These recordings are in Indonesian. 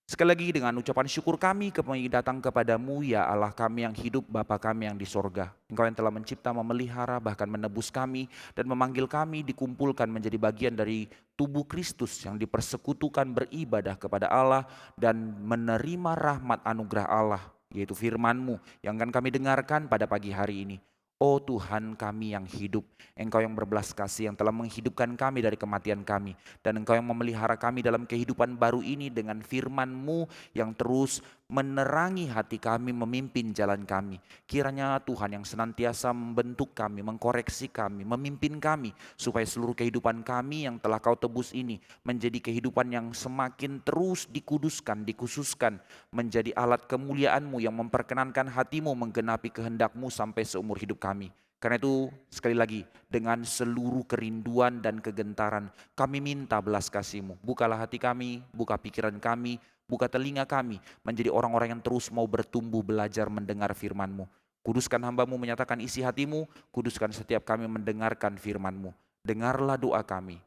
Sekali lagi dengan ucapan syukur kami datang kepadamu ya Allah kami yang hidup, Bapa kami yang di sorga. Engkau yang telah mencipta, memelihara, bahkan menebus kami dan memanggil kami dikumpulkan menjadi bagian dari tubuh Kristus yang dipersekutukan beribadah kepada Allah dan menerima rahmat anugerah Allah, yaitu firman-Mu yang akan kami dengarkan pada pagi hari ini. Oh Tuhan kami yang hidup, Engkau yang berbelas kasih yang telah menghidupkan kami dari kematian kami. Dan Engkau yang memelihara kami dalam kehidupan baru ini dengan firman-Mu yang terus menerangi hati kami, memimpin jalan kami. Kiranya Tuhan yang senantiasa membentuk kami, mengkoreksi kami, memimpin kami. Supaya seluruh kehidupan kami yang telah Kau tebus ini menjadi kehidupan yang semakin terus dikuduskan, dikhususkan. Menjadi alat kemuliaan-Mu yang memperkenankan hati-Mu menggenapi kehendak-Mu sampai seumur hidup kami. Karena itu sekali lagi dengan seluruh kerinduan dan kegentaran kami minta belas kasih-Mu. Bukalah hati kami, buka pikiran kami, buka telinga kami menjadi orang-orang yang terus mau bertumbuh belajar mendengar firman-Mu. Kuduskan hamba-Mu menyatakan isi hati-Mu, kuduskan setiap kami mendengarkan firman-Mu. Dengarlah doa kami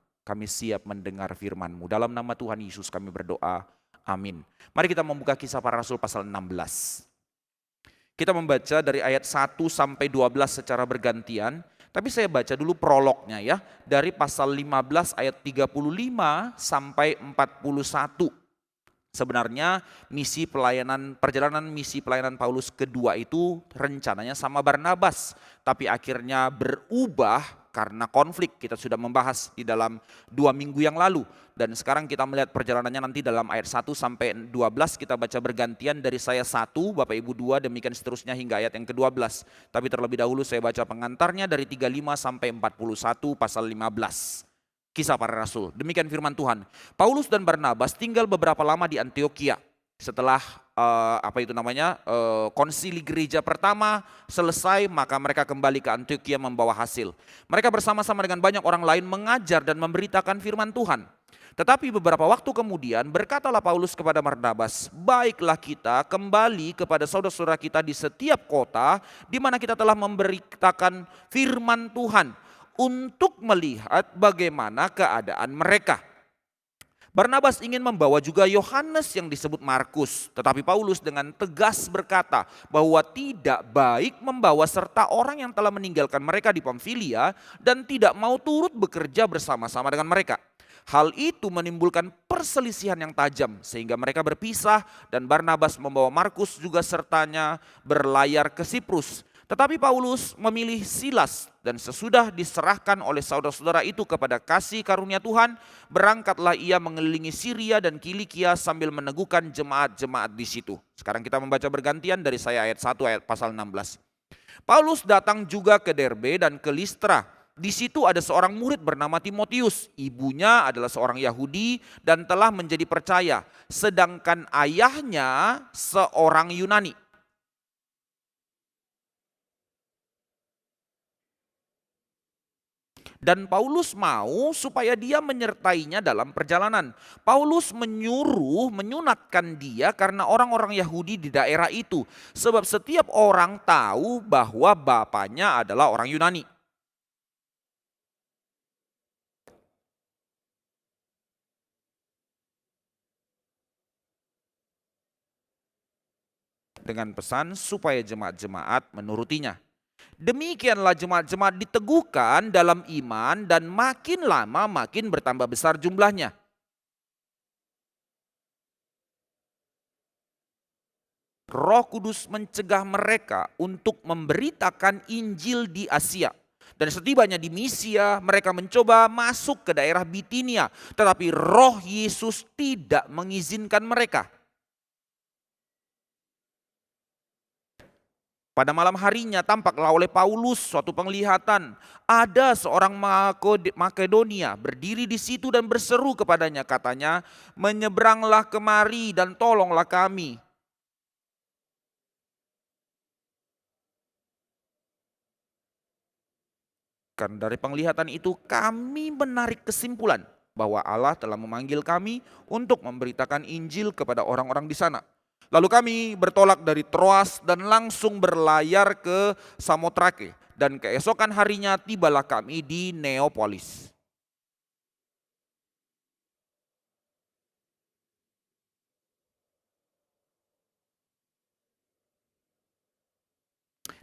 siap mendengar firman-Mu. Dalam nama Tuhan Yesus kami berdoa, amin. Mari kita membuka Kisah Para Rasul pasal 16. Kita membaca dari ayat 1 sampai 12 secara bergantian, tapi saya baca dulu prolognya ya, dari pasal 15 ayat 35 sampai 41. Sebenarnya perjalanan misi pelayanan Paulus kedua itu rencananya sama Barnabas, tapi akhirnya berubah karena konflik. Kita sudah membahas di dalam 2 minggu yang lalu. Dan sekarang kita melihat perjalanannya nanti dalam ayat 1 sampai 12 kita baca bergantian dari saya 1, Bapak Ibu 2, demikian seterusnya hingga ayat yang ke-12. Tapi terlebih dahulu saya baca pengantarnya dari 35 sampai 41 pasal 15. Kisah Para Rasul. Demikian firman Tuhan. Paulus dan Barnabas tinggal beberapa lama di Antioquia. Setelah konsili gereja pertama selesai, maka mereka kembali ke Antioquia membawa hasil. Mereka bersama-sama dengan banyak orang lain mengajar dan memberitakan firman Tuhan. Tetapi beberapa waktu kemudian berkatalah Paulus kepada Barnabas, baiklah kita kembali kepada saudara-saudara kita di setiap kota di mana kita telah memberitakan firman Tuhan untuk melihat bagaimana keadaan mereka. Barnabas ingin membawa juga Yohanes yang disebut Markus, tetapi Paulus dengan tegas berkata bahwa tidak baik membawa serta orang yang telah meninggalkan mereka di Pamfilia dan tidak mau turut bekerja bersama-sama dengan mereka. Hal itu menimbulkan perselisihan yang tajam sehingga mereka berpisah dan Barnabas membawa Markus juga sertanya berlayar ke Siprus. Tetapi Paulus memilih Silas dan sesudah diserahkan oleh saudara-saudara itu kepada kasih karunia Tuhan, berangkatlah ia mengelilingi Syria dan Kilikia sambil meneguhkan jemaat-jemaat di situ. Sekarang kita membaca bergantian dari saya ayat 1 ayat pasal 16. Paulus datang juga ke Derbe dan ke Listra. Di situ ada seorang murid bernama Timotius. Ibunya adalah seorang Yahudi dan telah menjadi percaya. Sedangkan ayahnya seorang Yunani. Dan Paulus mau supaya dia menyertainya dalam perjalanan. Paulus menyunatkan dia karena orang-orang Yahudi di daerah itu. Sebab setiap orang tahu bahwa bapaknya adalah orang Yunani. Dengan pesan supaya jemaat-jemaat menurutinya. Demikianlah jemaat-jemaat diteguhkan dalam iman dan makin lama makin bertambah besar jumlahnya. Roh Kudus mencegah mereka untuk memberitakan Injil di Asia. Dan setibanya di Misia mereka mencoba masuk ke daerah Bitinia. Tetapi Roh Yesus tidak mengizinkan mereka. Pada malam harinya tampaklah oleh Paulus suatu penglihatan. Ada seorang Makedonia berdiri di situ dan berseru kepadanya, katanya, menyeberanglah kemari dan tolonglah kami. Karena dari penglihatan itu kami menarik kesimpulan bahwa Allah telah memanggil kami untuk memberitakan Injil kepada orang-orang di sana. Lalu kami bertolak dari Troas dan langsung berlayar ke Samotrake. Dan keesokan harinya tibalah kami di Neapolis. . . . . . . . . . . . . . . . . . . . . . . . . . . . . . . . . . . . . . . . . . . . . . . . . . . . . . . . . . . . .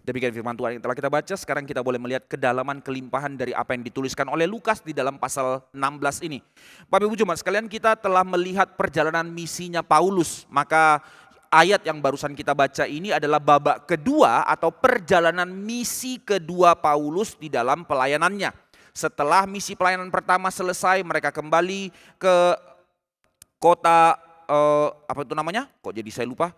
Demikian firman Tuhan yang telah kita baca. Sekarang kita boleh melihat kedalaman kelimpahan dari apa yang dituliskan oleh Lukas di dalam pasal 16 ini. Bapak Ibu Jemaat sekalian, kita telah melihat perjalanan misinya Paulus. Maka ayat yang barusan kita baca ini adalah babak kedua atau perjalanan misi kedua Paulus di dalam pelayanannya. Setelah misi pelayanan pertama selesai, mereka kembali ke kota apa itu namanya? Kok jadi saya lupa?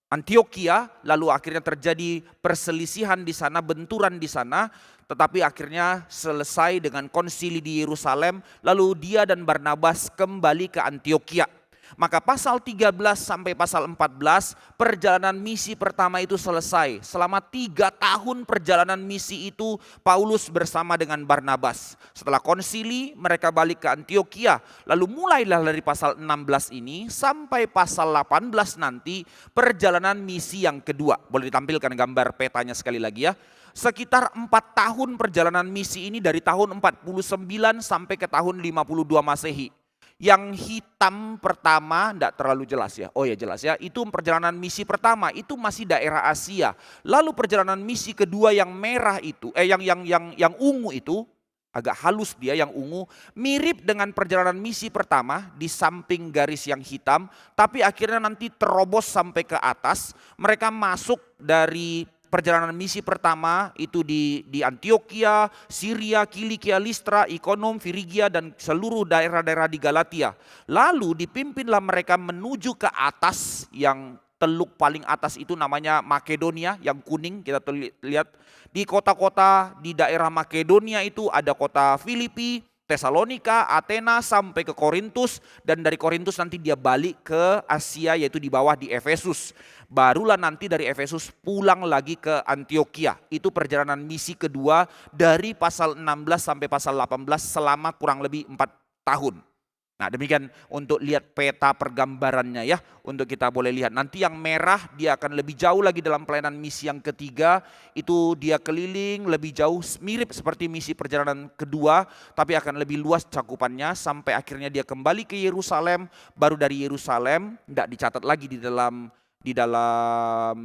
Antioquia, lalu akhirnya terjadi perselisihan di sana, benturan di sana, tetapi akhirnya selesai dengan konsili di Yerusalem, lalu dia dan Barnabas kembali ke Antioquia. Maka pasal 13 sampai pasal 14 perjalanan misi pertama itu selesai. Selama 3 tahun perjalanan misi itu Paulus bersama dengan Barnabas. Setelah konsili mereka balik ke Antioquia. Lalu mulailah dari pasal 16 ini sampai pasal 18 nanti perjalanan misi yang kedua. Boleh ditampilkan gambar petanya sekali lagi ya. Sekitar 4 tahun perjalanan misi ini dari tahun 49 sampai ke tahun 52 Masehi. Yang hitam pertama tidak terlalu jelas ya. Oh ya jelas ya. Itu perjalanan misi pertama itu masih daerah Asia. Lalu perjalanan misi kedua yang merah itu yang ungu itu agak halus dia yang ungu, mirip dengan perjalanan misi pertama di samping garis yang hitam, tapi akhirnya nanti terobos sampai ke atas. Mereka masuk dari perjalanan misi pertama itu di Antioquia, Syria, Kilikia, Listra, Ikonom, Firigia dan seluruh daerah-daerah di Galatia. Lalu dipimpinlah mereka menuju ke atas, yang teluk paling atas itu namanya Makedonia yang kuning, kita lihat di kota-kota di daerah Makedonia itu ada kota Filipi, Tesalonika, Athena sampai ke Korintus, dan dari Korintus nanti dia balik ke Asia yaitu di bawah di Efesus. Barulah nanti dari Efesus pulang lagi ke Antioquia. Itu perjalanan misi kedua dari pasal 16 sampai pasal 18 selama kurang lebih 4 tahun. Nah demikian untuk lihat peta pergambarannya ya, untuk kita boleh lihat. Nanti yang merah dia akan lebih jauh lagi dalam pelayanan misi yang ketiga, itu dia keliling lebih jauh mirip seperti misi perjalanan kedua, tapi akan lebih luas cakupannya sampai akhirnya dia kembali ke Yerusalem. Baru dari Yerusalem tidak dicatat lagi di dalam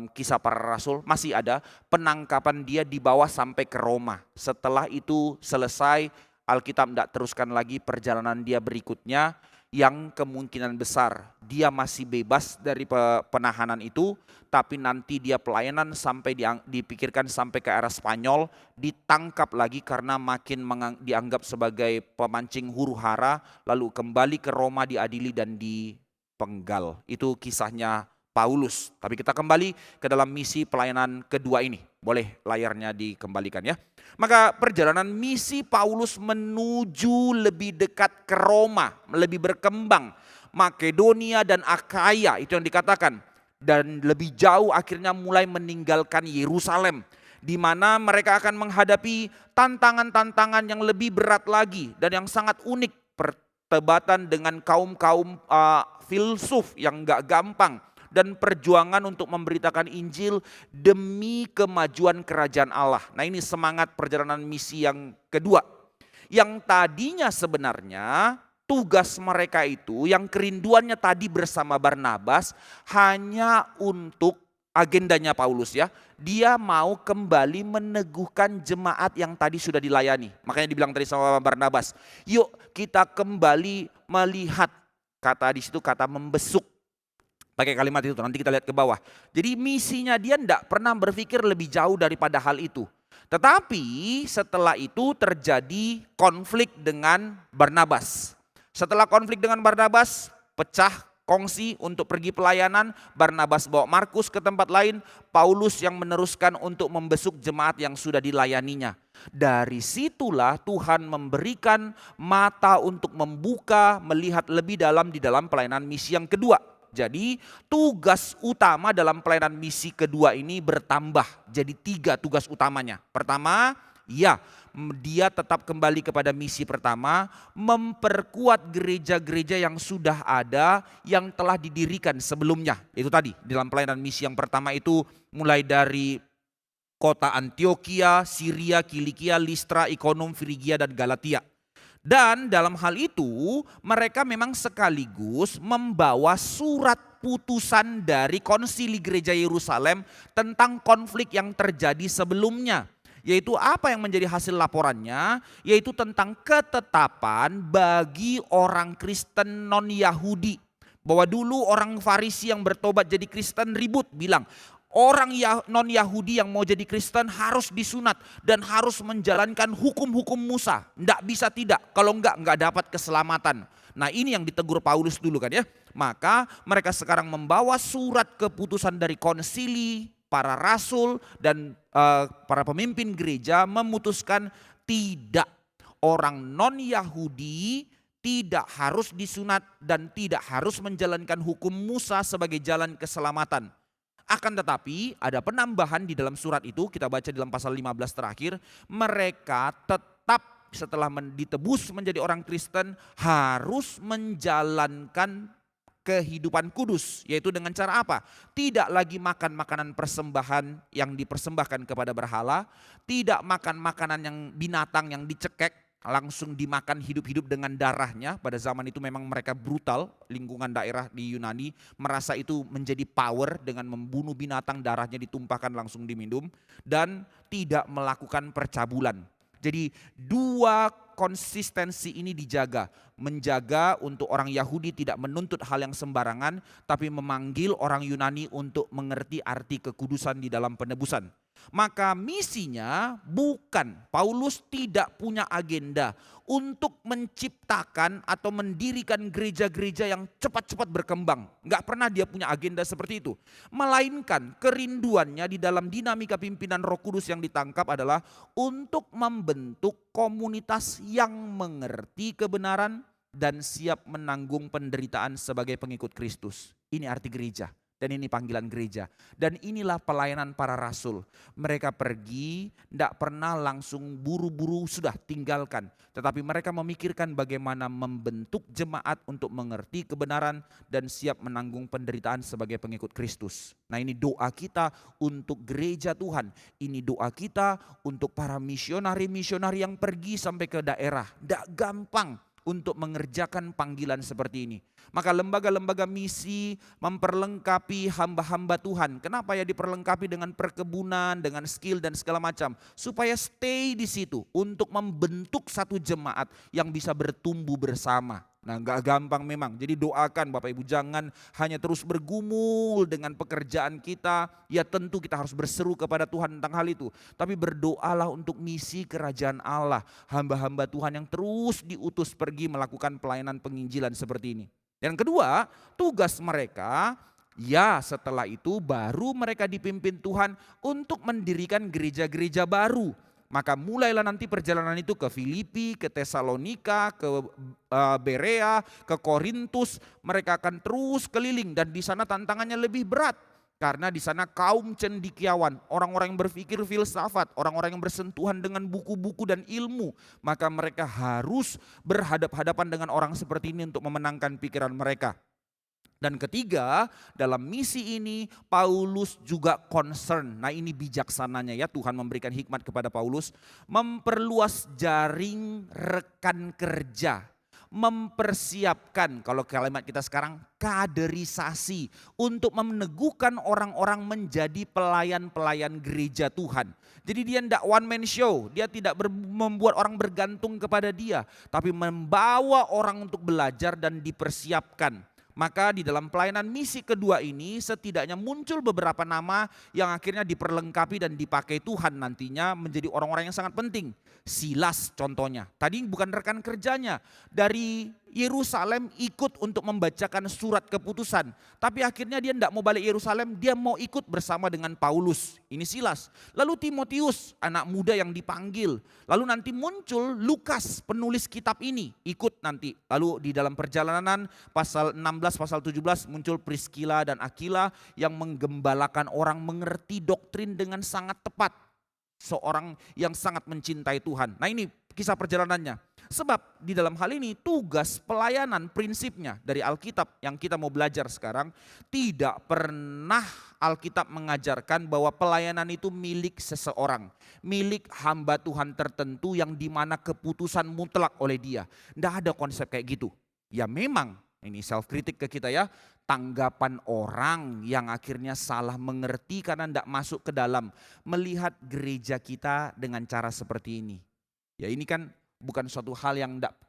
Kisah Para Rasul, masih ada penangkapan dia dibawa sampai ke Roma. Setelah itu selesai, Alkitab tidak teruskan lagi perjalanan dia berikutnya, yang kemungkinan besar dia masih bebas dari penahanan itu, tapi nanti dia pelayanan sampai dipikirkan sampai ke era Spanyol, ditangkap lagi karena makin dianggap sebagai pemancing huru-hara, lalu kembali ke Roma diadili dan dipenggal. Itu kisahnya Paulus. Tapi kita kembali ke dalam misi pelayanan kedua ini. Boleh layarnya dikembalikan ya. Maka perjalanan misi Paulus menuju lebih dekat ke Roma, lebih berkembang. Makedonia dan Akaya itu yang dikatakan. Dan lebih jauh akhirnya mulai meninggalkan Yerusalem, di mana mereka akan menghadapi tantangan-tantangan yang lebih berat lagi dan yang sangat unik. Pertebatan dengan kaum-kaum filsuf yang gak gampang. Dan perjuangan untuk memberitakan Injil demi kemajuan kerajaan Allah. Nah ini semangat perjalanan misi yang kedua. Yang tadinya sebenarnya tugas mereka itu yang kerinduannya tadi bersama Barnabas hanya untuk agendanya Paulus ya. Dia mau kembali meneguhkan jemaat yang tadi sudah dilayani. Makanya dibilang tadi sama Barnabas, yuk kita kembali melihat, kata di situ kata membesuk. Pakai kalimat itu, nanti kita lihat ke bawah. Jadi misinya dia tidak pernah berpikir lebih jauh daripada hal itu. Tetapi setelah itu terjadi konflik dengan Barnabas. Setelah konflik dengan Barnabas, pecah kongsi untuk pergi pelayanan. Barnabas bawa Markus ke tempat lain. Paulus yang meneruskan untuk membesuk jemaat yang sudah dilayaninya. Dari situlah Tuhan memberikan mata untuk membuka, melihat lebih dalam di dalam pelayanan misi yang kedua. Jadi tugas utama dalam pelayanan misi kedua ini bertambah. Jadi 3 tugas utamanya. Pertama, ya dia tetap kembali kepada misi pertama, memperkuat gereja-gereja yang sudah ada, yang telah didirikan sebelumnya. Itu tadi dalam pelayanan misi yang pertama itu mulai dari kota Antioquia, Syria, Kilikia, Listra, Ikonom, Firigia dan Galatia. Dan dalam hal itu mereka memang sekaligus membawa surat putusan dari konsili gereja Yerusalem tentang konflik yang terjadi sebelumnya. Yaitu apa yang menjadi hasil laporannya? Yaitu tentang ketetapan bagi orang Kristen non-Yahudi. Bahwa dulu orang Farisi yang bertobat jadi Kristen ribut bilang, orang non-Yahudi yang mau jadi Kristen harus disunat dan harus menjalankan hukum-hukum Musa. Nggak bisa tidak, kalau nggak dapat keselamatan. Nah ini yang ditegur Paulus dulu kan ya. Maka mereka sekarang membawa surat keputusan dari konsili, para rasul dan para pemimpin gereja memutuskan tidak, orang non-Yahudi tidak harus disunat dan tidak harus menjalankan hukum Musa sebagai jalan keselamatan. Akan tetapi ada penambahan di dalam surat itu, kita baca dalam pasal 15 terakhir, mereka tetap setelah ditebus menjadi orang Kristen harus menjalankan kehidupan kudus, yaitu dengan cara apa? Tidak lagi makan makanan persembahan yang dipersembahkan kepada berhala, tidak makan makanan yang binatang yang dicekek, langsung dimakan hidup-hidup dengan darahnya. Pada zaman itu memang mereka brutal, lingkungan daerah di Yunani merasa itu menjadi power dengan membunuh binatang, darahnya ditumpahkan langsung diminum, dan tidak melakukan percabulan. Jadi dua konsistensi ini dijaga, menjaga untuk orang Yahudi tidak menuntut hal yang sembarangan, tapi memanggil orang Yunani untuk mengerti arti kekudusan di dalam penebusan. Maka misinya bukan, Paulus tidak punya agenda untuk menciptakan atau mendirikan gereja-gereja yang cepat-cepat berkembang. Enggak pernah dia punya agenda seperti itu. Melainkan kerinduannya di dalam dinamika pimpinan Roh Kudus yang ditangkap adalah untuk membentuk komunitas yang mengerti kebenaran dan siap menanggung penderitaan sebagai pengikut Kristus. Ini arti gereja. Dan ini panggilan gereja. Dan inilah pelayanan para rasul. Mereka pergi, tidak pernah langsung buru-buru sudah tinggalkan. Tetapi mereka memikirkan bagaimana membentuk jemaat untuk mengerti kebenaran dan siap menanggung penderitaan sebagai pengikut Kristus. Nah ini doa kita untuk gereja Tuhan. Ini doa kita untuk para misionari-misionari yang pergi sampai ke daerah. Tidak gampang untuk mengerjakan panggilan seperti ini. Maka lembaga-lembaga misi memperlengkapi hamba-hamba Tuhan. Kenapa ya diperlengkapi dengan perkebunan, dengan skill dan segala macam. Supaya stay di situ untuk membentuk satu jemaat yang bisa bertumbuh bersama. Nah gak gampang memang, jadi doakan Bapak Ibu, jangan hanya terus bergumul dengan pekerjaan kita. Ya tentu kita harus berseru kepada Tuhan tentang hal itu. Tapi berdoalah untuk misi kerajaan Allah. Hamba-hamba Tuhan yang terus diutus pergi melakukan pelayanan penginjilan seperti ini. Yang kedua, tugas mereka, ya setelah itu baru mereka dipimpin Tuhan untuk mendirikan gereja-gereja baru. Maka mulailah nanti perjalanan itu ke Filipi, ke Tesalonika, ke Berea, ke Korintus. Mereka akan terus keliling dan di sana tantangannya lebih berat. Karena di sana kaum cendekiawan, orang-orang yang berpikir filsafat, orang-orang yang bersentuhan dengan buku-buku dan ilmu. Maka mereka harus berhadap-hadapan dengan orang seperti ini untuk memenangkan pikiran mereka. Dan ketiga, dalam misi ini Paulus juga concern. Nah ini bijaksananya ya, Tuhan memberikan hikmat kepada Paulus. Memperluas jaring rekan kerja. Mempersiapkan, kalau kalimat kita sekarang, kaderisasi untuk meneguhkan orang-orang menjadi pelayan-pelayan gereja Tuhan. Jadi dia tidak one man show, dia tidak membuat orang bergantung kepada dia, tapi membawa orang untuk belajar dan dipersiapkan. Maka di dalam pelayanan misi kedua ini setidaknya muncul beberapa nama yang akhirnya diperlengkapi dan dipakai Tuhan nantinya menjadi orang-orang yang sangat penting. Silas contohnya, tadi bukan rekan kerjanya, dari Yerusalem ikut untuk membacakan surat keputusan. Tapi akhirnya dia tidak mau balik Yerusalem, dia mau ikut bersama dengan Paulus. Ini Silas. Lalu Timotius, anak muda yang dipanggil. Lalu nanti muncul Lukas, penulis kitab ini, ikut nanti. Lalu di dalam perjalanan pasal 16, pasal 17 muncul Priscilla dan Aquila yang menggembalakan orang mengerti doktrin dengan sangat tepat. Seorang yang sangat mencintai Tuhan. Nah ini kisah perjalanannya. Sebab di dalam hal ini tugas pelayanan prinsipnya dari Alkitab yang kita mau belajar sekarang. Tidak pernah Alkitab mengajarkan bahwa pelayanan itu milik seseorang. Milik hamba Tuhan tertentu yang dimana keputusan mutlak oleh dia. Tidak ada konsep kayak gitu. Ya memang Ini self kritik ke kita ya. Tanggapan orang yang akhirnya salah mengerti karena tidak masuk ke dalam. Melihat gereja kita dengan cara seperti ini. Ya ini kan bukan suatu hal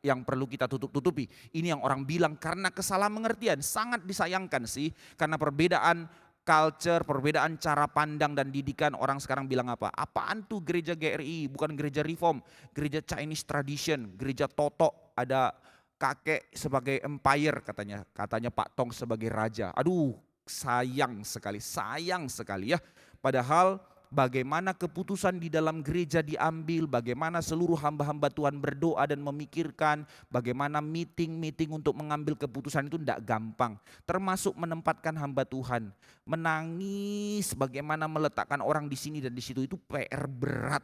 yang perlu kita tutup-tutupi. Ini yang orang bilang karena kesalahan mengertian. Sangat disayangkan sih. Karena perbedaan culture, perbedaan cara pandang dan didikan, orang sekarang bilang apa? Apaan tuh gereja GRI, bukan gereja Reform, gereja Chinese tradition, gereja Toto, ada kakek sebagai empire katanya Pak Tong sebagai raja. Aduh, sayang sekali ya. Padahal bagaimana keputusan di dalam gereja diambil, bagaimana seluruh hamba-hamba Tuhan berdoa dan memikirkan, bagaimana meeting-meeting untuk mengambil keputusan itu tidak gampang. Termasuk menempatkan hamba Tuhan, menangis bagaimana meletakkan orang di sini dan di situ, itu PR berat.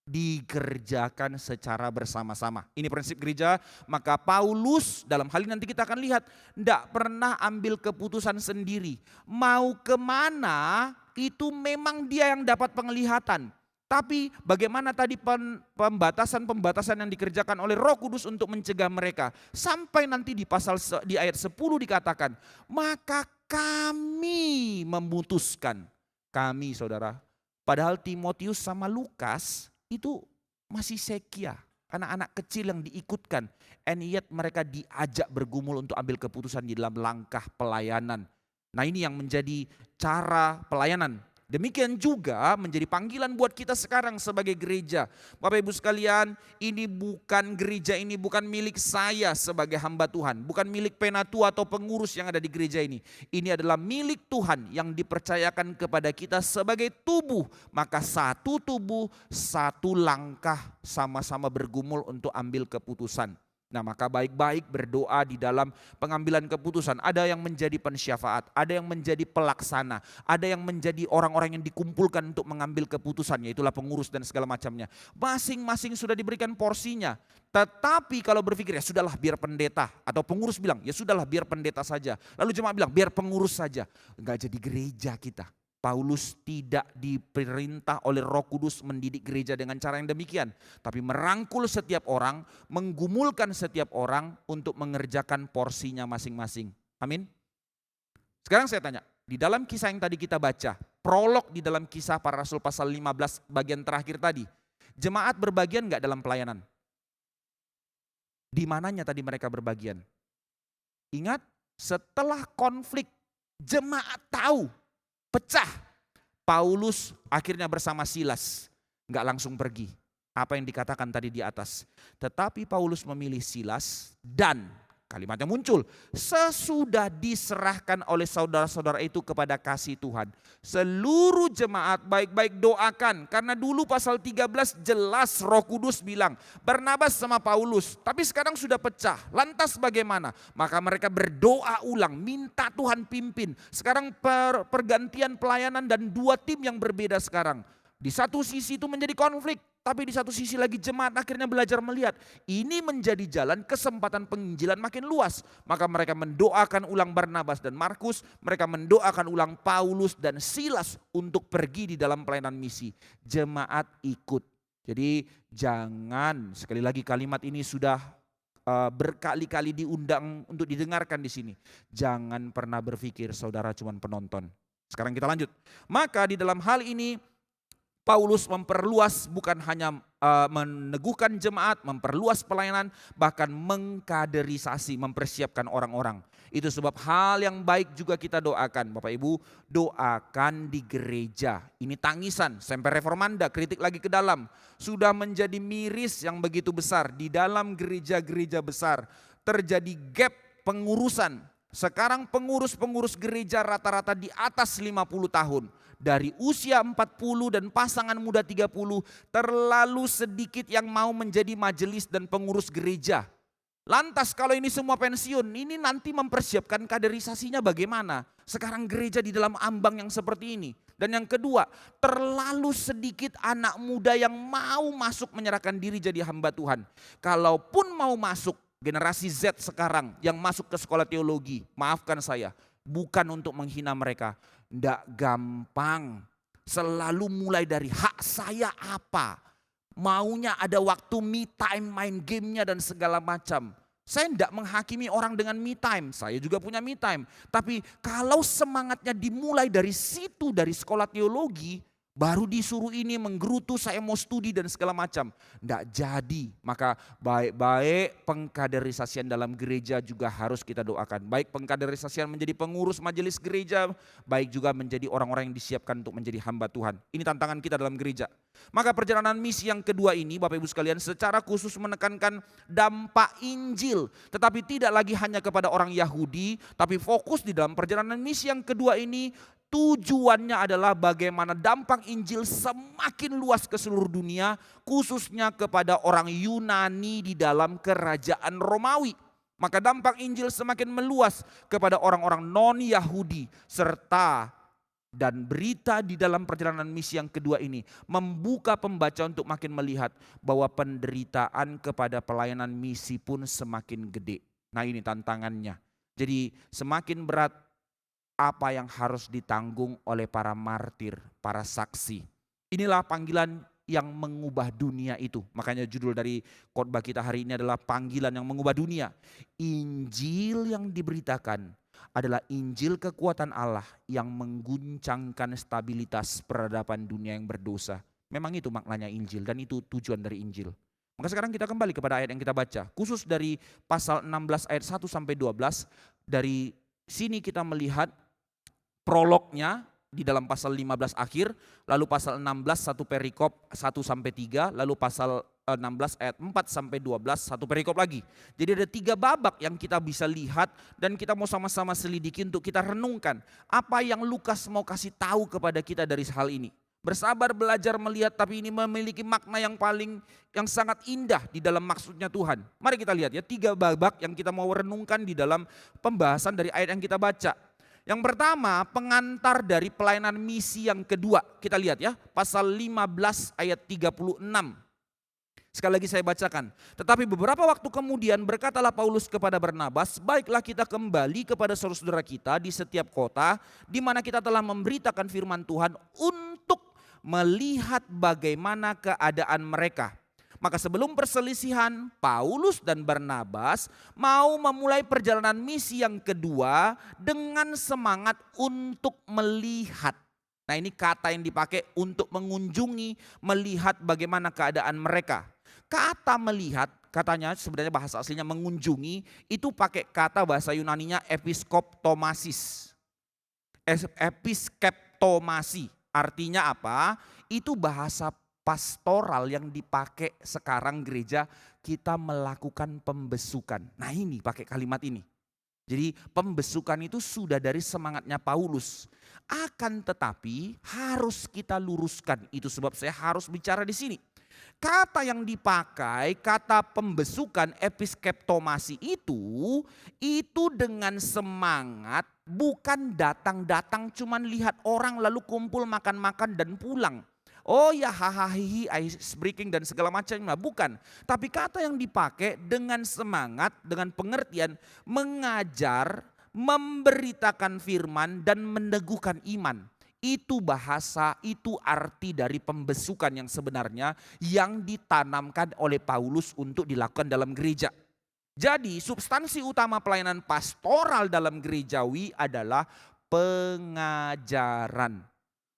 Dikerjakan secara bersama-sama. Ini prinsip gereja. Maka Paulus dalam hal ini nanti kita akan lihat tidak pernah ambil keputusan sendiri. Mau kemana itu memang dia yang dapat penglihatan. Tapi bagaimana tadi pembatasan-pembatasan yang dikerjakan oleh Roh Kudus untuk mencegah mereka. Sampai nanti di ayat 10 dikatakan, maka kami memutuskan. Kami saudara. Padahal Timotius sama Lukas itu masih sekia, anak-anak kecil yang diikutkan, and yet mereka diajak bergumul untuk ambil keputusan di dalam langkah pelayanan. Nah ini yang menjadi cara pelayanan. Demikian juga menjadi panggilan buat kita sekarang sebagai gereja. Bapak Ibu sekalian, gereja ini bukan milik saya sebagai hamba Tuhan. Bukan milik penatua atau pengurus yang ada di gereja ini. Ini adalah milik Tuhan yang dipercayakan kepada kita sebagai tubuh. Maka satu tubuh, satu langkah sama-sama bergumul untuk ambil keputusan. Nah maka baik-baik berdoa di dalam pengambilan keputusan. Ada yang menjadi pensyafaat, ada yang menjadi pelaksana, ada yang menjadi orang-orang yang dikumpulkan untuk mengambil keputusan, yaitulah pengurus dan segala macamnya. Masing-masing sudah diberikan porsinya. Tetapi kalau berpikir ya sudahlah biar pendeta, atau pengurus bilang ya sudahlah biar pendeta saja. Lalu jemaat bilang biar pengurus saja. Enggak jadi gereja kita. Paulus tidak diperintah oleh Roh Kudus mendidik gereja dengan cara yang demikian. Tapi merangkul setiap orang, menggumulkan setiap orang untuk mengerjakan porsinya masing-masing. Amin. Sekarang saya tanya, di dalam kisah yang tadi kita baca, prolog di dalam Kisah Para Rasul pasal 15 bagian terakhir tadi, jemaat berbagian enggak dalam pelayanan? Di mananya tadi mereka berbagian? Ingat, setelah konflik, jemaat tahu, pecah. Paulus akhirnya bersama Silas. Enggak langsung pergi. Apa yang dikatakan tadi di atas. Tetapi Paulus memilih Silas dan kalimatnya muncul. Sesudah diserahkan oleh saudara-saudara itu kepada kasih Tuhan. Seluruh jemaat baik-baik doakan. Karena dulu pasal 13 jelas Roh Kudus bilang. Barnabas sama Paulus. Tapi sekarang sudah pecah. Lantas bagaimana? Maka mereka berdoa ulang. Minta Tuhan pimpin. Sekarang pergantian pelayanan dan dua tim yang berbeda sekarang. Di satu sisi itu menjadi konflik. Tapi di satu sisi lagi jemaat akhirnya belajar melihat ini menjadi jalan kesempatan penginjilan makin luas. Maka mereka mendoakan ulang Barnabas dan Markus, mereka mendoakan ulang Paulus dan Silas untuk pergi di dalam pelayanan misi. Jemaat ikut. Jadi jangan, sekali lagi kalimat ini sudah berkali-kali diundang untuk didengarkan di sini. Jangan pernah berpikir saudara cuma penonton. Sekarang kita lanjut. Maka di dalam hal ini Paulus memperluas, bukan hanya meneguhkan jemaat, memperluas pelayanan, bahkan mengkaderisasi, mempersiapkan orang-orang. Itu sebab hal yang baik juga kita doakan. Bapak Ibu, doakan di gereja. Ini tangisan, Semper Reformanda, kritik lagi ke dalam. Sudah menjadi miris yang begitu besar. Di dalam gereja-gereja besar terjadi gap pengurusan. Sekarang pengurus-pengurus gereja rata-rata di atas 50 tahun. Dari usia 40 dan pasangan muda 30, terlalu sedikit yang mau menjadi majelis dan pengurus gereja. Lantas kalau ini semua pensiun, ini nanti mempersiapkan kaderisasinya bagaimana? Sekarang gereja di dalam ambang yang seperti ini. Dan yang kedua, terlalu sedikit anak muda yang mau masuk menyerahkan diri jadi hamba Tuhan. Kalaupun mau masuk, generasi Z sekarang yang masuk ke sekolah teologi, maafkan saya, bukan untuk menghina mereka. Tidak gampang, selalu mulai dari hak saya apa. Maunya ada waktu me time, main gamenya dan segala macam. Saya tidak menghakimi orang dengan me time, saya juga punya me time. Tapi kalau semangatnya dimulai dari situ, dari sekolah teologi, baru disuruh ini menggerutu, saya mau studi dan segala macam. Tidak jadi. Maka baik-baik pengkaderisasian dalam gereja juga harus kita doakan. Baik pengkaderisasian menjadi pengurus majelis gereja, baik juga menjadi orang-orang yang disiapkan untuk menjadi hamba Tuhan. Ini tantangan kita dalam gereja. Maka perjalanan misi yang kedua ini Bapak Ibu sekalian secara khusus menekankan dampak Injil. Tetapi tidak lagi hanya kepada orang Yahudi, tapi fokus di dalam perjalanan misi yang kedua ini tujuannya adalah bagaimana dampak Injil semakin luas ke seluruh dunia, khususnya kepada orang Yunani di dalam kerajaan Romawi. Maka dampak Injil semakin meluas kepada orang-orang non-Yahudi, serta dan berita di dalam perjalanan misi yang kedua ini membuka pembaca untuk makin melihat bahwa penderitaan kepada pelayanan misi pun semakin gede. Nah, ini tantangannya. Jadi semakin berat apa yang harus ditanggung oleh para martir, para saksi. Inilah panggilan yang mengubah dunia itu. Makanya judul dari khotbah kita hari ini adalah panggilan yang mengubah dunia. Injil yang diberitakan adalah Injil kekuatan Allah yang mengguncangkan stabilitas peradaban dunia yang berdosa. Memang itu maknanya Injil dan itu tujuan dari Injil. Maka sekarang kita kembali kepada ayat yang kita baca. Khusus dari pasal 16 ayat 1 sampai 12. Dari sini kita melihat prolognya di dalam pasal 15 akhir, lalu pasal 16 satu perikop 1 sampai 3, lalu pasal 16 ayat 4 sampai 12 satu perikop lagi. Jadi ada 3 babak yang kita bisa lihat dan kita mau sama-sama selidiki untuk kita renungkan apa yang Lukas mau kasih tahu kepada kita dari hal ini. Bersabar belajar melihat, tapi ini memiliki makna yang sangat indah di dalam maksudnya Tuhan. Mari kita lihat ya 3 babak yang kita mau renungkan di dalam pembahasan dari ayat yang kita baca. Yang pertama, pengantar dari pelayanan misi yang kedua. Kita lihat ya, pasal 15 ayat 36. Sekali lagi saya bacakan. Tetapi beberapa waktu kemudian berkatalah Paulus kepada Barnabas, baiklah kita kembali kepada saudara-saudara kita di setiap kota di mana kita telah memberitakan firman Tuhan untuk melihat bagaimana keadaan mereka. Maka sebelum perselisihan, Paulus dan Barnabas mau memulai perjalanan misi yang kedua dengan semangat untuk melihat. Nah, ini kata yang dipakai untuk mengunjungi, melihat bagaimana keadaan mereka. Kata melihat, katanya sebenarnya bahasa aslinya mengunjungi, itu pakai kata bahasa Yunaninya episkoptomasis. Episkeptomasi, artinya apa? Itu bahasa pastoral yang dipakai sekarang gereja, kita melakukan pembesukan. Nah, ini pakai kalimat ini. Jadi pembesukan itu sudah dari semangatnya Paulus. Akan tetapi harus kita luruskan, itu sebab saya harus bicara di sini. Kata yang dipakai, kata pembesukan episkeptomasi itu dengan semangat, bukan datang-datang cuman lihat orang lalu kumpul makan-makan dan pulang. Oh ya hahaha ice breaking dan segala macamnya, bukan. Tapi kata yang dipakai dengan semangat, dengan pengertian mengajar, memberitakan firman dan meneguhkan iman. Itu bahasa, itu arti dari pembesukan yang sebenarnya yang ditanamkan oleh Paulus untuk dilakukan dalam gereja. Jadi substansi utama pelayanan pastoral dalam gerejawi adalah pengajaran.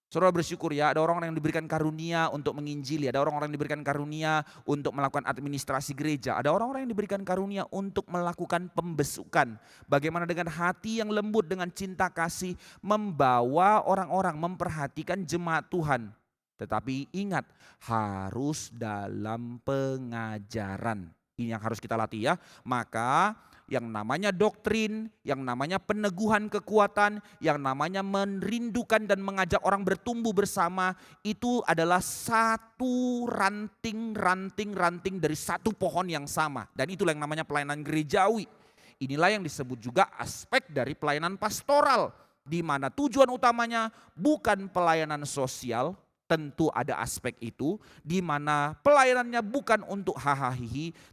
Saudara bersyukur ya, ada orang-orang yang diberikan karunia untuk menginjili, ada orang-orang yang diberikan karunia untuk melakukan administrasi gereja, ada orang-orang yang diberikan karunia untuk melakukan pembesukan. Bagaimana dengan hati yang lembut dengan cinta kasih membawa orang-orang memperhatikan jemaat Tuhan. Tetapi ingat, harus dalam pengajaran. Ini yang harus kita latih ya. Maka yang namanya doktrin, yang namanya peneguhan kekuatan, yang namanya merindukan dan mengajak orang bertumbuh bersama, itu adalah satu ranting dari satu pohon yang sama. Dan itulah yang namanya pelayanan gerejawi. Inilah yang disebut juga aspek dari pelayanan pastoral, di mana tujuan utamanya bukan pelayanan sosial. Tentu ada aspek itu, di mana pelayanannya bukan untuk hahaha,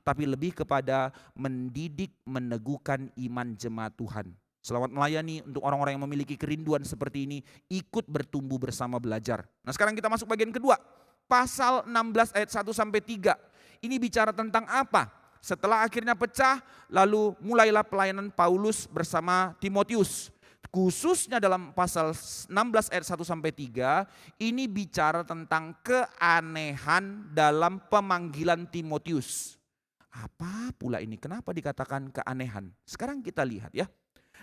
tapi lebih kepada mendidik, meneguhkan iman jemaat Tuhan. Selamat melayani untuk orang-orang yang memiliki kerinduan seperti ini, ikut bertumbuh bersama belajar. Nah, sekarang kita masuk bagian kedua. Pasal 16 ayat 1 sampai 3. Ini bicara tentang apa? setelah akhirnya pecah, lalu mulailah pelayanan Paulus bersama Timotius. Khususnya dalam pasal 16 ayat 1 sampai 3, ini bicara tentang keanehan dalam pemanggilan Timotius. Apa pula ini? Kenapa dikatakan keanehan? Sekarang kita lihat ya.